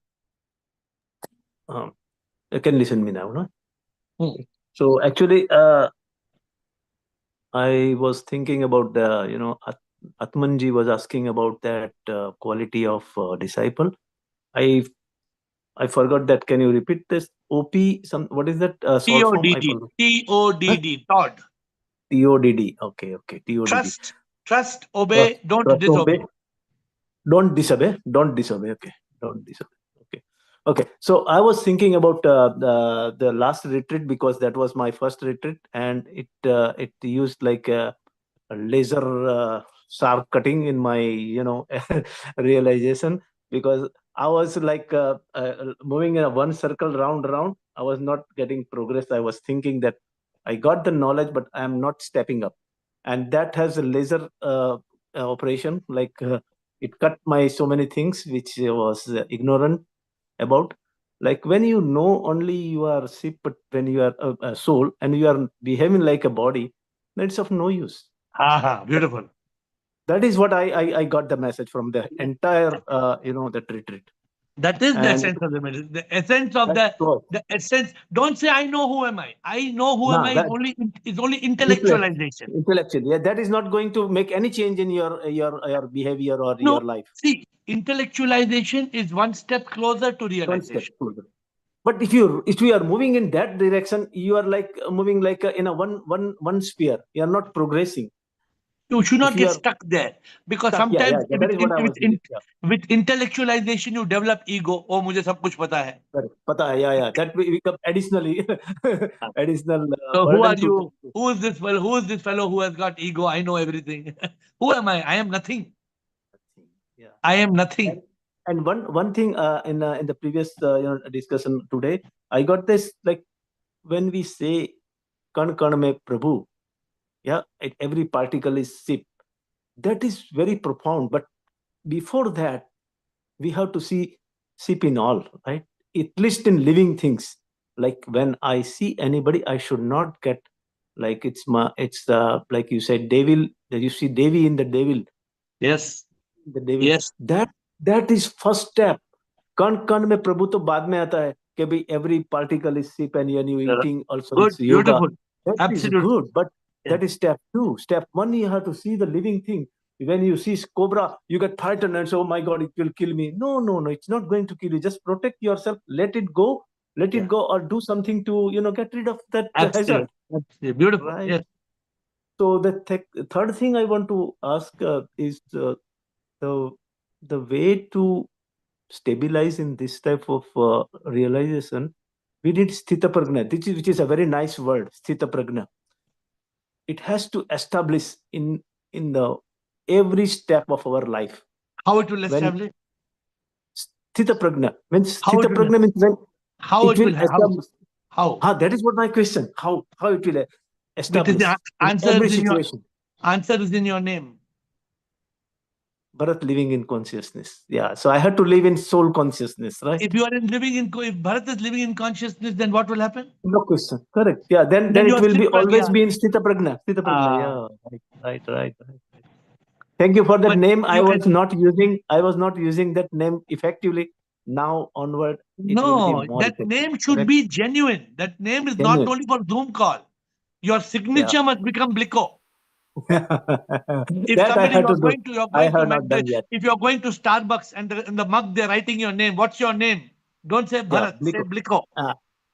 You can listen me now, no? Hmm. So actually, I was thinking about the, Atmanji was asking about that quality of disciple. I forgot that. Can you repeat this? OP, what is that short form? I forgot. TODD, Todd. TODD. Okay. TODD. Trust, obey, don't disobey. Don't disobey. Okay. Don't disobey. Okay. So I was thinking about the last retreat because that was my first retreat, and it used like a laser sharp cutting in my realization, because I was like moving in a one circle round. I was not getting progress. I was thinking that I got the knowledge, but I am not stepping up, and that has a laser operation. Like it cut my so many things which I was ignorant about. Like when you know only you are ship, but when you are a soul and you are behaving like a body, that's of no use. Beautiful. That is what I got the message from the entire that retreat. That is the essence of the medicine. The essence of the essence. Don't say I know who am I. I know who am I is only intellectualization. Intellectual. Yeah, that is not going to make any change in your behavior or your life. See, intellectualization is one step closer to realization. One step closer. But if you are moving in that direction, you are like moving like in a one sphere. You are not progressing. You should not If you get are stuck there, because stuck, yeah, sometimes that is what I was saying. Yeah, with intellectualization you develop ego. Oh, मुझे सब कुछ पता है. correct. Pata hai, yeah. That will become additionally additional So who are burden to you? Who is this fellow? Who is this fellow who has got ego? I know everything. Who am I? I am nothing. Yeah. I am nothing. And one thing in the previous discussion today, I got this, like, when we say "Kan kan mein Prabhu," yeah, every particle is sip. That is very profound. But before that, we have to see sip in all, right? At least in living things. Like when I see anybody, I should not get like it's like you said, devil. That you see Devi in the devil. Yes. The devil. Yes. That is first step. कण में प्रभु तो बाद में आता है कि भाई every particle is sip and when you eating also Good. it's yoga. Beautiful. That Absolutely. is good, but Yeah. that is step 2. Step 1, you have to see the living thing. When you see cobra, you get frightened and say, "Oh my God, it will kill me." No, it's not going to kill you. Just protect yourself. Let it go. Let it go, or do something to get rid of that hazard. Absolutely. Beautiful. Right. Yes. So the third thing I want to ask is the way to stabilize in this type of realization. We need sthita prajna, which is a very nice word, sthita prajna. It has to establish in the every step of our life. How it will establish? Sthita prajna means sthita prajna means when how it will establish. How? That is what my question. How it will establish The answer in every is in situation. Answer is in your name. Bharat living in consciousness. Yeah. So I had to live in soul consciousness, right? If you are if Bharat is living in consciousness, then what will happen? No question. Correct. Yeah. Then you it are will be Sthita always Prajna. be in sthita prajna. Sthita prajna. Yeah. Right. Thank you for that name. I was not using that name effectively. Now onward, it will be more that effective. name should Correct? be genuine. That name is Genuine. not only for Zoom call. Your signature must become Bliko. If That I somebody had to do. I have not done yet. If you're going to Starbucks and in the mug they're writing your name, what's your name? Don't say Bharat, say Bliko.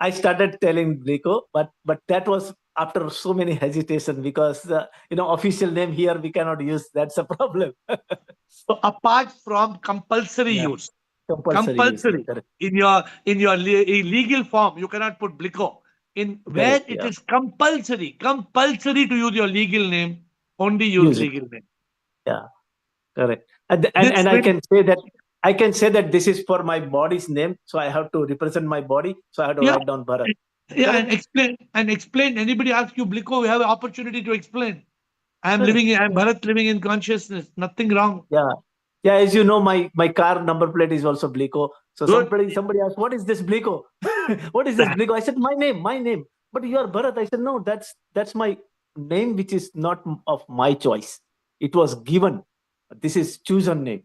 I started telling Bliko, but that was after so many hesitation because official name here we cannot use. That's a problem. So apart from compulsory use, Compulsory. in your legal form, you cannot put Bliko. Where it is compulsory to use your legal name, only use legal name. Yeah, correct. And I can say that this is for my body's name, so I have to represent my body, so I have to write down Bharat. Yeah, and explain. Anybody asks you Bliko, we have an opportunity to explain. I'm Bharat living in consciousness. Nothing wrong. Yeah. As you know, my car number plate is also Bliko. So somebody asked, "What is this Bliko? What is this Bliko?" I said, "My name." But you are Bharat. I said, "No, that's my name, which is not of my choice. It was given. This is chosen name.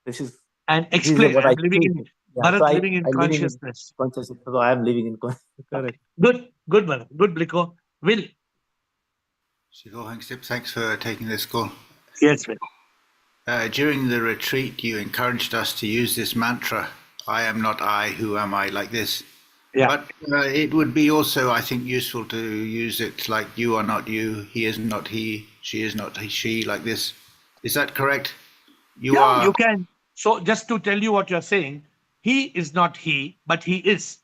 This is explain. what I'm living in Bharat living in consciousness. So I am living in consciousness. Correct. Good, Bharat. Good, Bliko. Will. Thanks for taking this call. Yes, Will. During the retreat, you encouraged us to use this mantra, "I am not I, who am I," like this. Yeah. But it would be also, I think, useful to use it like "you are not you, he is not he, she is not she," like this. Is that correct? You can. So just to tell you what you're saying, he is not he, but he is.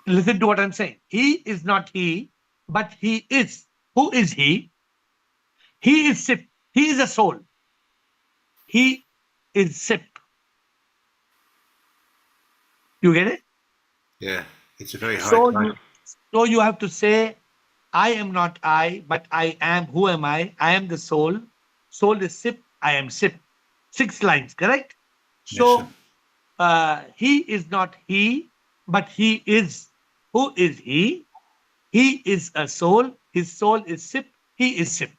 Listen to what I'm saying. He is not he, but he is. Who is he? He is Sip. He is a soul. He is Sip. You get it? Yeah, it's a very hard. So you have to say, I am not I, but I am. Who am I? I am the soul. Soul is Sip. I am Sip. 6 lines, correct? So he is not he, but he is. Who is he? He is a soul. His soul is Sip. He is Sip.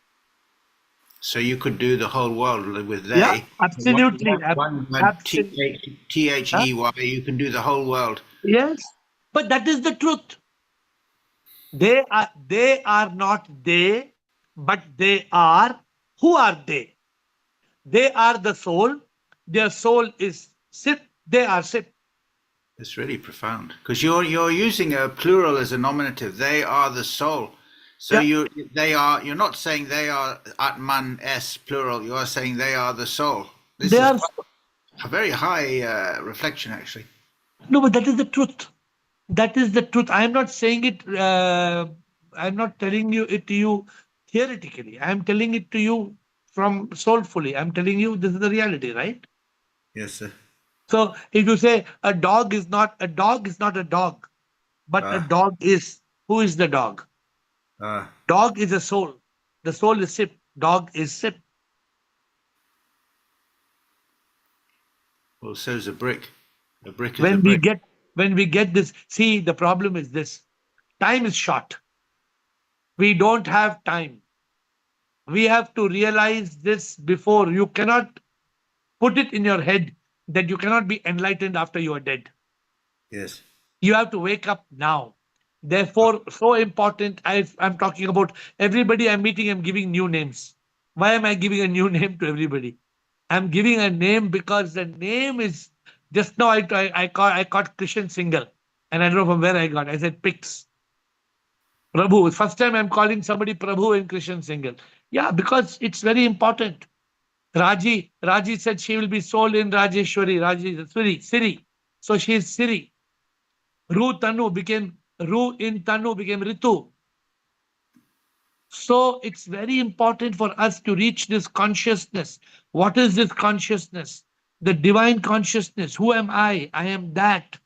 So you could do the whole world with they. Yeah, absolutely. T-H-E-Y, you can do the whole world. Yes, but that is the truth. They are not they, but they are. Who are they? They are the soul. Their soul is Sip. They are Sip. It's really profound because you're using a plural as a nominative. They are the soul. So Yeah. you're not saying they are Atman S plural. You are saying they are the soul. This They is are a very high reflection, actually. no, but that is the truth. That is the truth. I am not saying it. I'm not telling you it to you theoretically. I am telling it to you from soulfully. I'm telling you this is the reality, right? Yes, sir. So if you say a dog is not a dog is not a dog, but a Ah, dog is, who is the dog? ah. Dog is a soul. The soul is Sip. Dog is Sip. Well, so is a brick. A brick is a When we brick. get when we get this, see, the problem is this: time is short. We don't have time. We have to realize this before. You cannot put it in your head that you cannot be enlightened after you are dead. Yes. You have to wake up now. Therefore, so important. I'm talking about everybody I'm meeting, I'm giving new names. Why am I giving a new name to everybody? I'm giving a name because the name is just now. I caught Christian Single, and I don't know from where I got. I said Pix. Prabhu. First time I'm calling somebody Prabhu and Christian Single. Yeah, because it's very important. Raji said she will be sold in Rajeshwari. Raji, Siri. So she is Siri. Ru in Tanu became Ritu. So it's very important for us to reach this consciousness. What is this consciousness? The divine consciousness. Who am I? I am that.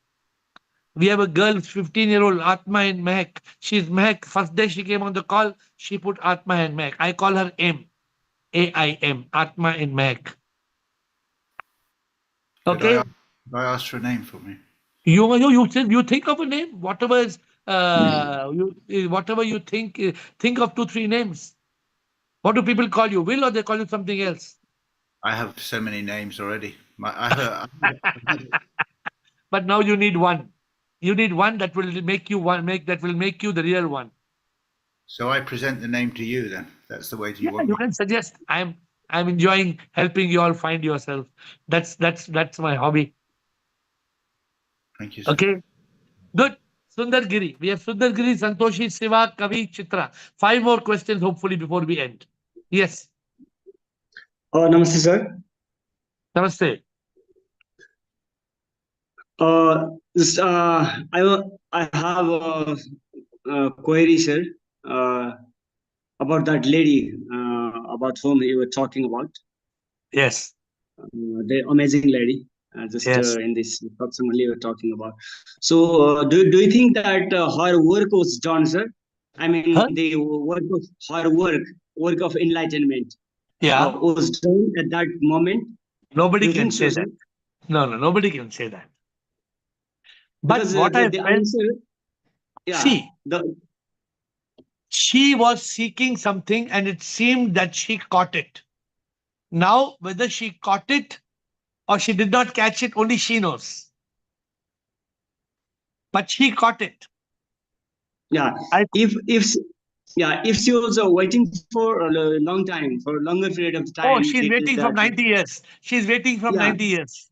We have a girl, 15-year-old Atma in Mehak. She's Mehak. First day she came on the call, she put Atma in Mehak. I call her M. AIM. Atma in Mehak. Could Okay? I ask for a name for me? You think of a name, whatever is whatever you think of 2-3 names. What do people call you? Will, or they call you something else? I have so many names already. I But now you need one. You need one that will make you the real one. So I present the name to you then. That's the way you Yeah, want you me. can suggest. I'm enjoying helping you all find yourself. That's my hobby. Thank you, sir. Okay, good. Sundargiri. We have Sundargiri, Santoshi, Siva, Kavi, Chitra. 5 more questions, hopefully, before we end. Yes. Namaste, sir. Namaste. I have a query, sir, about that lady about whom you were talking about. Yes. The amazing lady, just Yes. in this approximately you were talking about. So, do you think that her work was done, sir? I mean, Huh? the work of her work of enlightenment, Yeah. was done at that moment. Do Nobody you can think so, say sir? that. No, nobody can say that. But Because what I the felt, answer, yeah, see, she was seeking something and it seemed that she caught it. Now, whether she caught it or she did not catch it, only she knows. But she caught it. yeah. I, If she was waiting for a long time, for a longer period of time, oh, she's waiting that from 90 years. She's waiting from yeah, 90 years.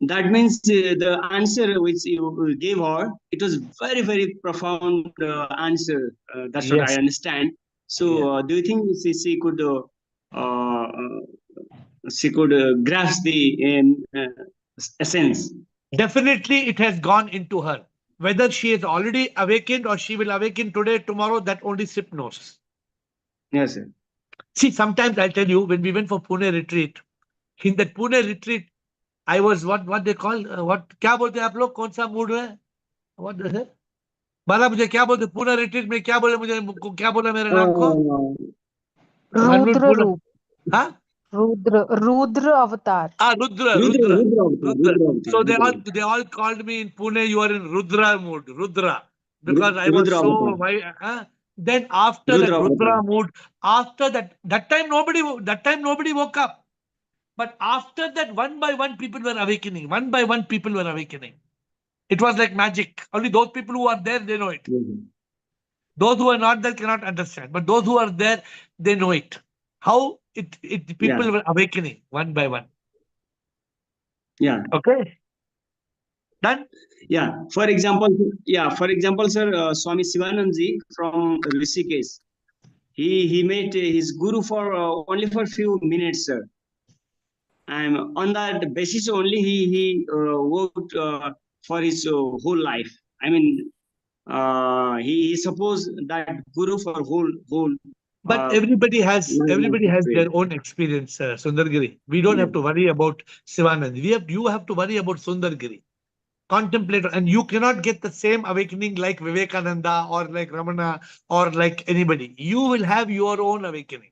that means the answer which you gave her, it was very profound answer. That's what I Yes. understand. Yes. So, do you think uh, she could grasp the essence? Definitely, it has gone into her. Whether she is already awakened or she will awaken today, tomorrow, that only Sip knows. Yes, sir. See, sometimes I'll tell you, when we went for Pune retreat, in that Pune retreat, I was what they call what क्या बोलते हैं आप लोग कौन सा mood में what is it? बाला मुझे क्या बोलते पुणे रिट्रीट में क्या बोले मुझे क्या बोला मेरे नाम को मनमोहन रुद्र पुणे रूप हाँ रुद्र अवतार Rudra Rudra, Rudra Rudra avatar, Rudra. Rudra avatar, So Rudra avatar. they all called me in Pune. You are in Rudra mood, Rudra, because I was Rudra avatar, so then after Rudra that avatar. Rudra mood, after that time nobody woke up. But after that, one by one, people were awakening. One by one, people were awakening. It was like magic. Only those people who are there, they know it. Those who are not there cannot understand. But those who are there, they know it. How people Yeah, were awakening one by one. yeah. Okay. Done? Yeah. For example, sir, Swami Sivanandji from Rishikesh. He met his guru for only for few minutes, sir. And on that basis only he worked for his whole life. I mean, he supposed that guru for whole But uh, everybody has life. their own experience, Sundargiri. We don't have to worry about Sivanand. You have to worry about Sundargiri. Contemplate, and you cannot get the same awakening like Vivekananda or like Ramana or like anybody. You will have your own awakening.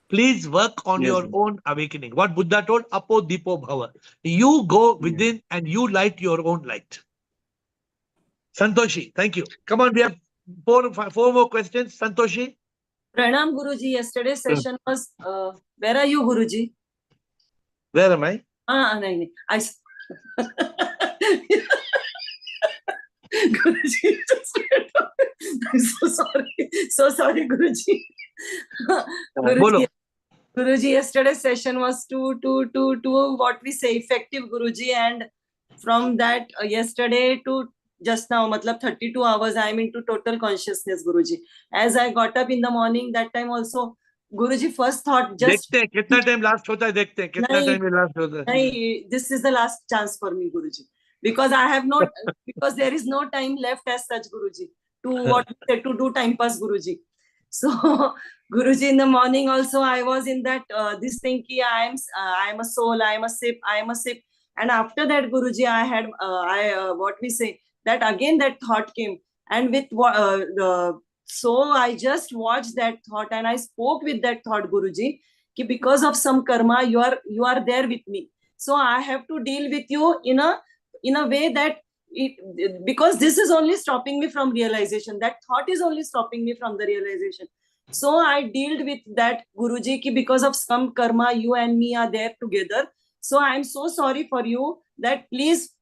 Please work on your own awakening. What Buddha told, Apo Dipo Bhava. You go within and you light your own light. Santoshi, thank you. Come on, we have four more questions. Santoshi. Pranam Guruji, yesterday's session was, where are you, Guruji? Where am I? No. Guruji, I'm so sorry, Guruji. Guruji, yesterday's session was to what we say, effective, Guruji, and from that yesterday to just now, matlab 32 hours, I am into total consciousness, Guruji. As I got up in the morning, that time also, Guruji, first thought, just... देखते हैं कितना time last होता है, देखते हैं कितना time last होता है. This is the last chance for me, Guruji, because I have not, because there is no time left as such, Guruji, to do time pass, Guruji. So, Guruji, in the morning also, I was in that this thing ki I am a soul, I am a sip, and after that, Guruji, I had what we say, that again that thought came, and with so I just watched that thought and I spoke with that thought, Guruji, ki because of some karma, you are there with me. So I have to deal with you in a way that because this is only stopping me from realization. That thought is only stopping me from the realization. So I dealt with that, Guruji, ki because of some karma, you and me are there together. So I'm so sorry for you that please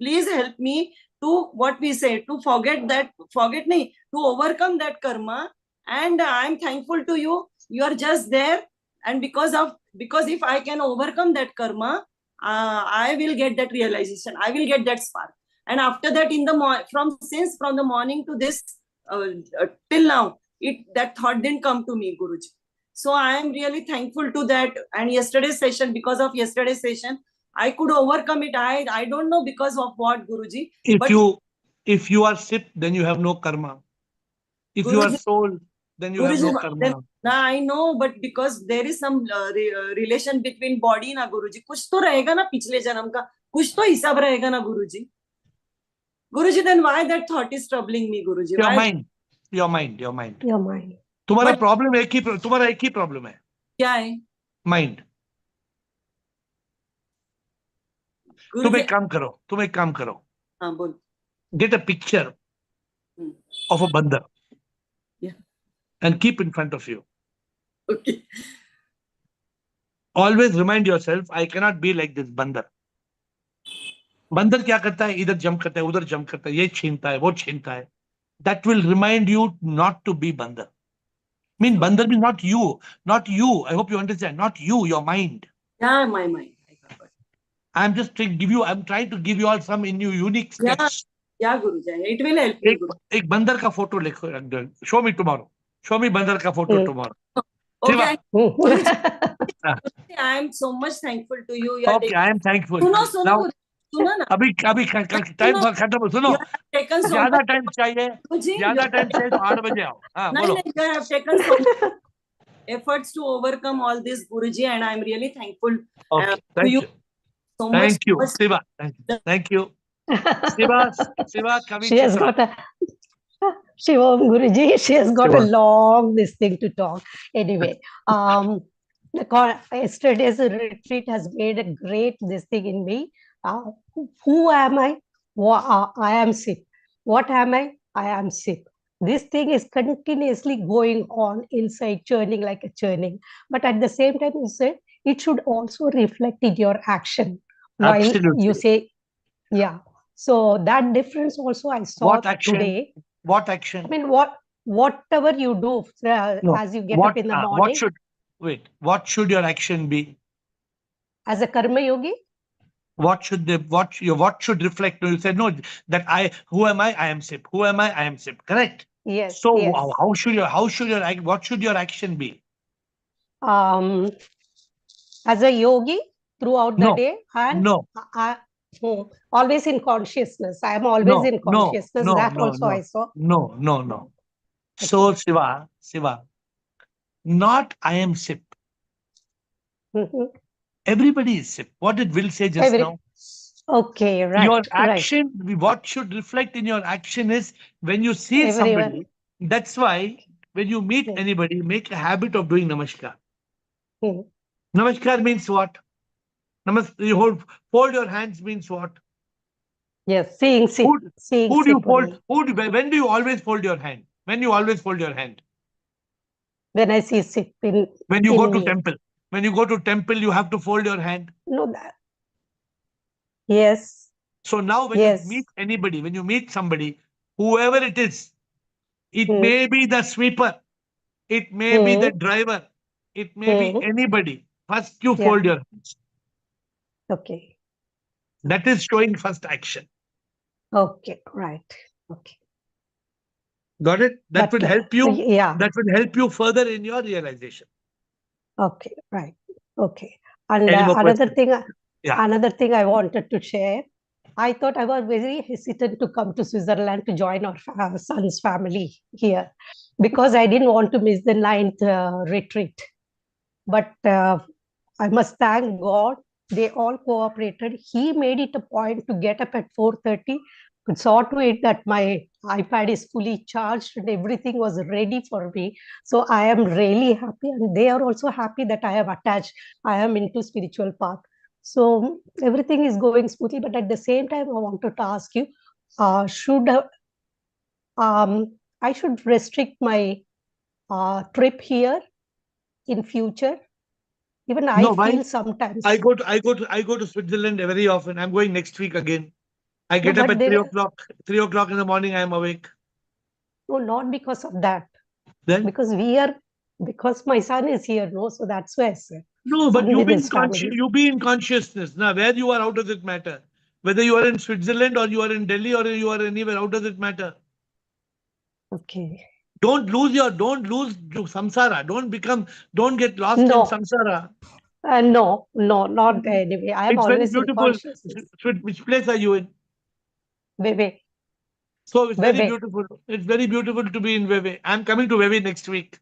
help me to what we say, to to overcome that karma. And I'm thankful to you. You are just there. And because if I can overcome that karma, I will get that realization. I will get that spark. And after that, from the morning to this till now, that thought didn't come to me, Guruji. So I am really thankful to that. And yesterday's session, because of yesterday's session, I could overcome it. I don't know because of what, Guruji. If you are SIP, then you have no karma. If Guruji, you are soul, then you have no karma. I know, but because there is some relation between body na, Guruji. कुछ तो रहेगा ना पिछले जन्म का, कुछ तो हिसाब रहेगा ना, Guruji. Guruji, then why that thought is troubling me, Guruji? Your mind. तुम्हारा प्रॉब्लम एक ही प्रॉब्लम है. क्या है? माइंड. तुम एक काम करो. हाँ, बोल. Get a picture of a bandar. Yeah. And keep in front of you. Okay. Always remind yourself, I cannot be like this bandar. बंदर क्या करता है? इधर जंप करता है, उधर जंप करता है, ये छीनता है, वो छीनता है. That will remind you not to be bandar. Bandar means not you. I hope you understand. Not you, your mind. Yeah, my mind. I'm trying to give you all some unique steps. Yeah, Guruji. It will help you. एक बंदर का photo लिखो. Show me tomorrow. Show me बंदर का photo tomorrow. Okay. I am so much thankful to you. Okay, I am thankful. सुनो ना. अभी time खत्म. सुनो. ज्यादा टाइम चाहिए तो 8 बजे आओ. हाँ, बोलो. You have taken so much efforts to overcome all this, Guruji, and I am really thankful to you. So much. Thank you, Siva. Thank you. Siva, she has got a Shivam Guruji. She has got a long this thing to talk. Anyway, yesterday's retreat has made a great this thing in me. Who am I? I am SIP. What am I? I am SIP. This thing is continuously going on inside, churning like a churning. But at the same time, you said it should also reflect in your action. Absolutely. While you say, yeah. So that difference also I saw today. What action? Whatever you do as you get up in the morning. What should your action be? As a karma yogi? What should they, what should reflect? No, you said no, that who am I? I am SIP. Who am I? I am SIP. Correct. Yes, So yes. how should what should your action be? As a yogi throughout the No, day, and no, always in consciousness. I am always in no, consciousness. no, That no, also no, I saw. no, no, no. So Okay. Shiva, not I am SIP. Mhm. Everybody is SIP. What did Will say just now? Okay, right, Your right. action, what should reflect in your action is when you see Everyone. somebody. That's why when you meet anybody, make a habit of doing namaskar. Hmm. Namaskar means what? You fold your hands means what? Yes, seeing SIP. Who do you fold? When do you always fold your hand? When you always fold your hand? When I see SIP in When you in go to me. temple. When you go to temple, you have to fold your hand. No, that. Yes. So now when you meet anybody, when you meet somebody, whoever it is, it may be the sweeper, it may be the driver, it may be anybody. First you fold your hands. Okay. That is showing first action. Okay, right. Okay. Got it? That will help you. Yeah. That will help you further in your realization. Okay, right. Okay. And Any more another questions? thing, Yeah. another thing I wanted to share. I thought I was very hesitant to come to Switzerland to join our son's family here because I didn't want to miss the 9th retreat. But I must thank God. They all cooperated. He made it a point to get up at 4:30. Saw to it that my iPad is fully charged and everything was ready for me. So I am really happy, and they are also happy that I am attached. I am into spiritual path. So everything is going smoothly. But at the same time, I wanted to ask you: should I should restrict my trip here in future? Even I No, why? feel sometimes. I go to Switzerland very often. I'm going next week again. I get No, up but at 3 o'clock. 3 o'clock in the morning, I am awake. No, not because of that. Then? Because my son is here, no, so that's why I said. No, but Son with his family. you be in consciousness. Now, where you are, how does it matter? Whether you are in Switzerland or you are in Delhi or you are anywhere, how does it matter? Okay. Don't lose samsara. Don't get lost in No. samsara. No, not anyway. I am It's very always in beautiful. consciousness. Which place are you in? Veve. So it's very Veve. beautiful. It's very beautiful to be in Veve. I'm coming to Veve next week.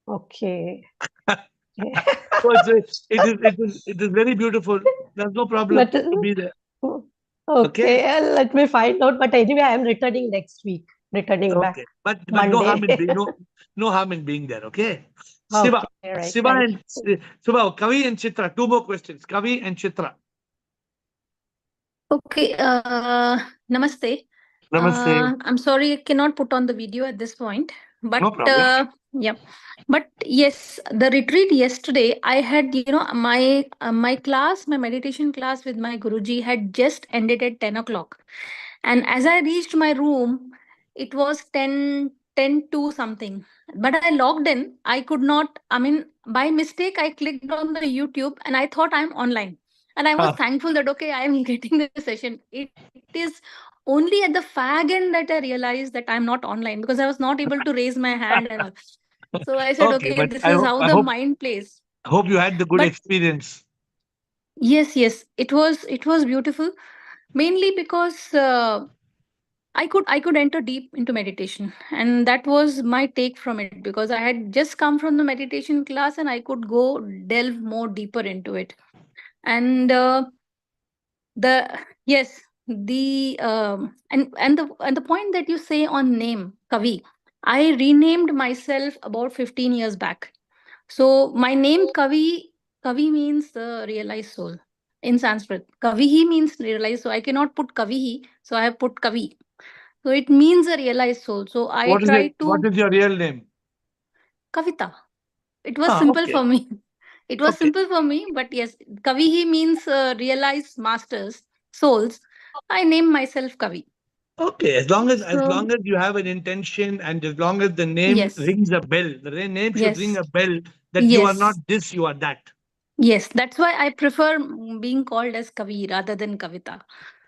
Okay. So it is very beautiful. There's no problem to be there. Okay, let me find out. But anyway, I am returning next week. Returning back. Okay, but Monday. no harm in being no harm in being there. Okay, Siva, Okay, right. Siva and Siva, Kavi and Chitra. 2 more questions. Kavi and Chitra. Okay, namaste. Namaste. I'm sorry I cannot put on the video at this point, but No problem. yeah. But yes, the retreat yesterday, I had, my class, my meditation class with my Guruji had just ended at 10 o'clock. And as I reached my room, it was 10 to something. But I logged in. I could not, by mistake, I clicked on the YouTube and I thought I'm online. And I was thankful that, okay, I am getting the session. It is only at the fag end that I realized that I'm not online because I was not able to raise my hand and all. So I said, okay, But this is how the mind plays. I hope you had the good experience. Yes, it was beautiful, mainly because I could enter deep into meditation, and that was my take from it because I had just come from the meditation class and I could go delve more deeper into it. And the yes, the and the point that you say on name Kavi, I renamed myself about 15 years back. So my name Kavi means the realized soul in Sanskrit. Kavihi means realized, so I cannot put Kavihi, so I have put Kavi. So it means a realized soul. So I What to is your real name? Kavita. It was simple for me. It was simple for me, but yes, Kavihi means realized masters, souls. I named myself Kavi. Okay, as long as you have an intention and as long as the name Yes. rings a bell, the name should ring Yes. a bell that you are not Yes. this, you are that. Yes, that's why I prefer being called as Kavi rather than Kavita.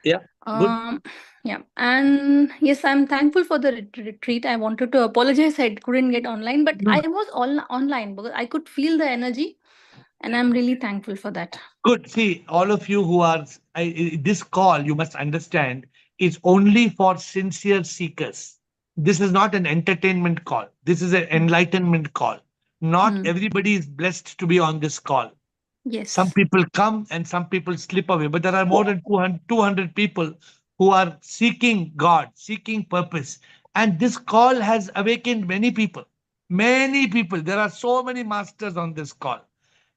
Yeah, good. Yeah, and yes, I'm thankful for the retreat. I wanted to apologize I couldn't get online, but No. I was all online because I could feel the energy, and I'm really thankful for that. Good. See, all of you who are this call, you must understand, is only for sincere seekers. This is not an entertainment call. This is an enlightenment call. Not everybody is blessed to be on this call. Some Yes. people come and some people slip away, but there are more than 200 people who are seeking God, seeking purpose. And this call has awakened many people. Many people. There are so many masters on this call.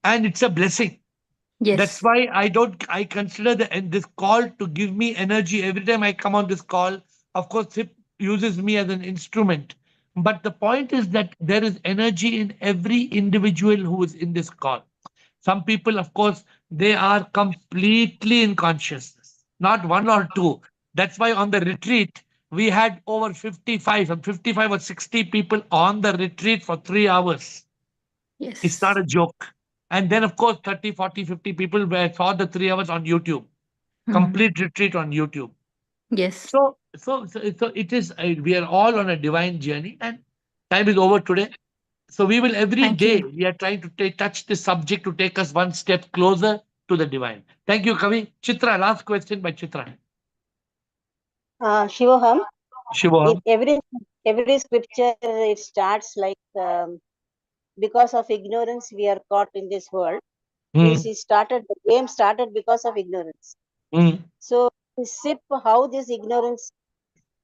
And it's a blessing. That's Yes. why I consider this call to give me energy every time I come on this call. Of course, SIP uses me as an instrument. But the point is that there is energy in every individual who is in this call. Some people, of course, they are completely in consciousness, not one or two. That's why on the retreat, we had over 55 or 60 people on the retreat for 3 hours. Yes. It's not a joke. And then, of course, 30, 40, 50 people saw the 3 hours on YouTube. Complete retreat on YouTube. Yes. So it is, we are all on a divine journey, and time is over today. So we will every Thank day, you. we are trying to touch this subject to take us one step closer to the divine. Thank you, Kavi. Chitra, last question by Chitra. Shivoham, in Shivoham. every scripture it starts like because of ignorance we are caught in this world. Means the game started because of ignorance. So SIP, how this ignorance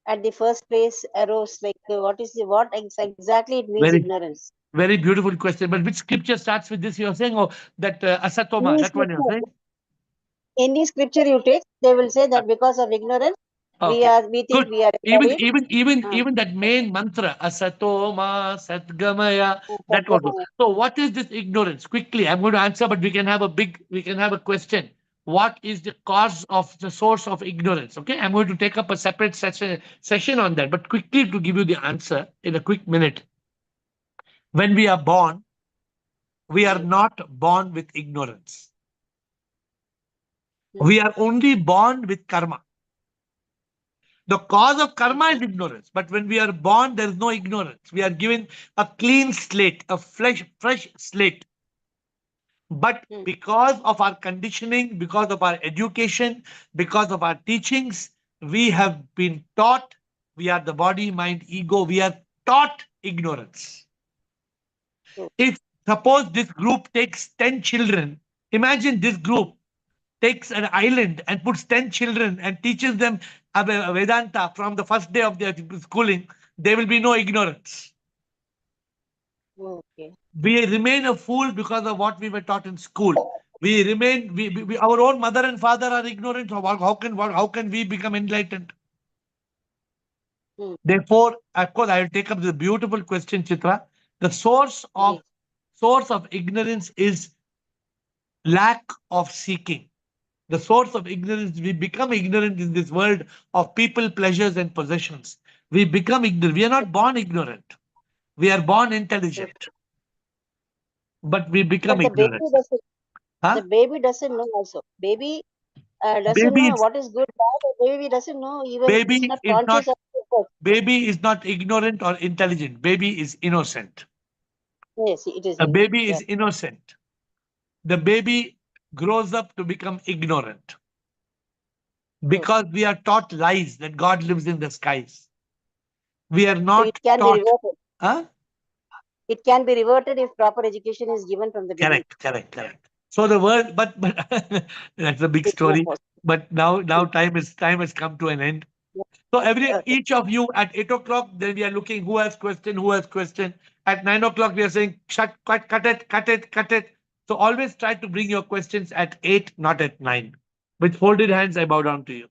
at the first place arose, like what exactly it means Very, ignorance. very beautiful question. But which scripture starts with this? You're saying, oh, that asatoma, Any that one you're saying? any scripture you take, they will say that because of ignorance, Okay, we think good. we are Even buried. even even even that main mantra, asatoma satgamaya, that also. So what is this ignorance? Quickly, I'm going to answer, but we can have a question. What is the cause of the source of ignorance? Okay, I'm going to take up a separate session on that, but quickly to give you the answer in a quick minute. When we are born, we are not born with ignorance. We are only born with karma. The cause of karma is ignorance. But when we are born, there is no ignorance. We are given a clean slate, a fresh slate. But because of our conditioning, because of our education, because of our teachings, we have been taught, we are the body, mind, ego, we are taught ignorance. If suppose this group takes 10 children, imagine this group takes an island and puts 10 children and teaches them Vedanta from the first day of their schooling, there will be no ignorance. Okay. We remain a fool because of what we were taught in school. We remain, our own mother and father are ignorant. How can we become enlightened? Therefore, of course, I will take up the beautiful question, Chitra. The source of ignorance is lack of seeking. The source of ignorance, we become ignorant in this world of people, pleasures, and possessions. We become ignorant. We are not born ignorant. We are born intelligent. But we become But ignorant. the baby doesn't know also. Baby doesn't Baby know is, what is good, bad. The baby doesn't know, even it's baby not is not conscious of it. baby is not ignorant or intelligent. Baby is innocent. Yes, it is. A baby Yeah. is innocent. The baby grows up to become ignorant because we are taught lies that God lives in the skies. We are So not it can be taught. reverted. Huh? It can be reverted if proper education is given from the beginning. Correct. So the world, but that's a big It's not story. possible. But now time has come to an end. So each of you at 8 o'clock, then we are looking who has question. At 9 o'clock, we are saying cut it. So always try to bring your questions at 8, not at 9. With folded hands, I bow down to you.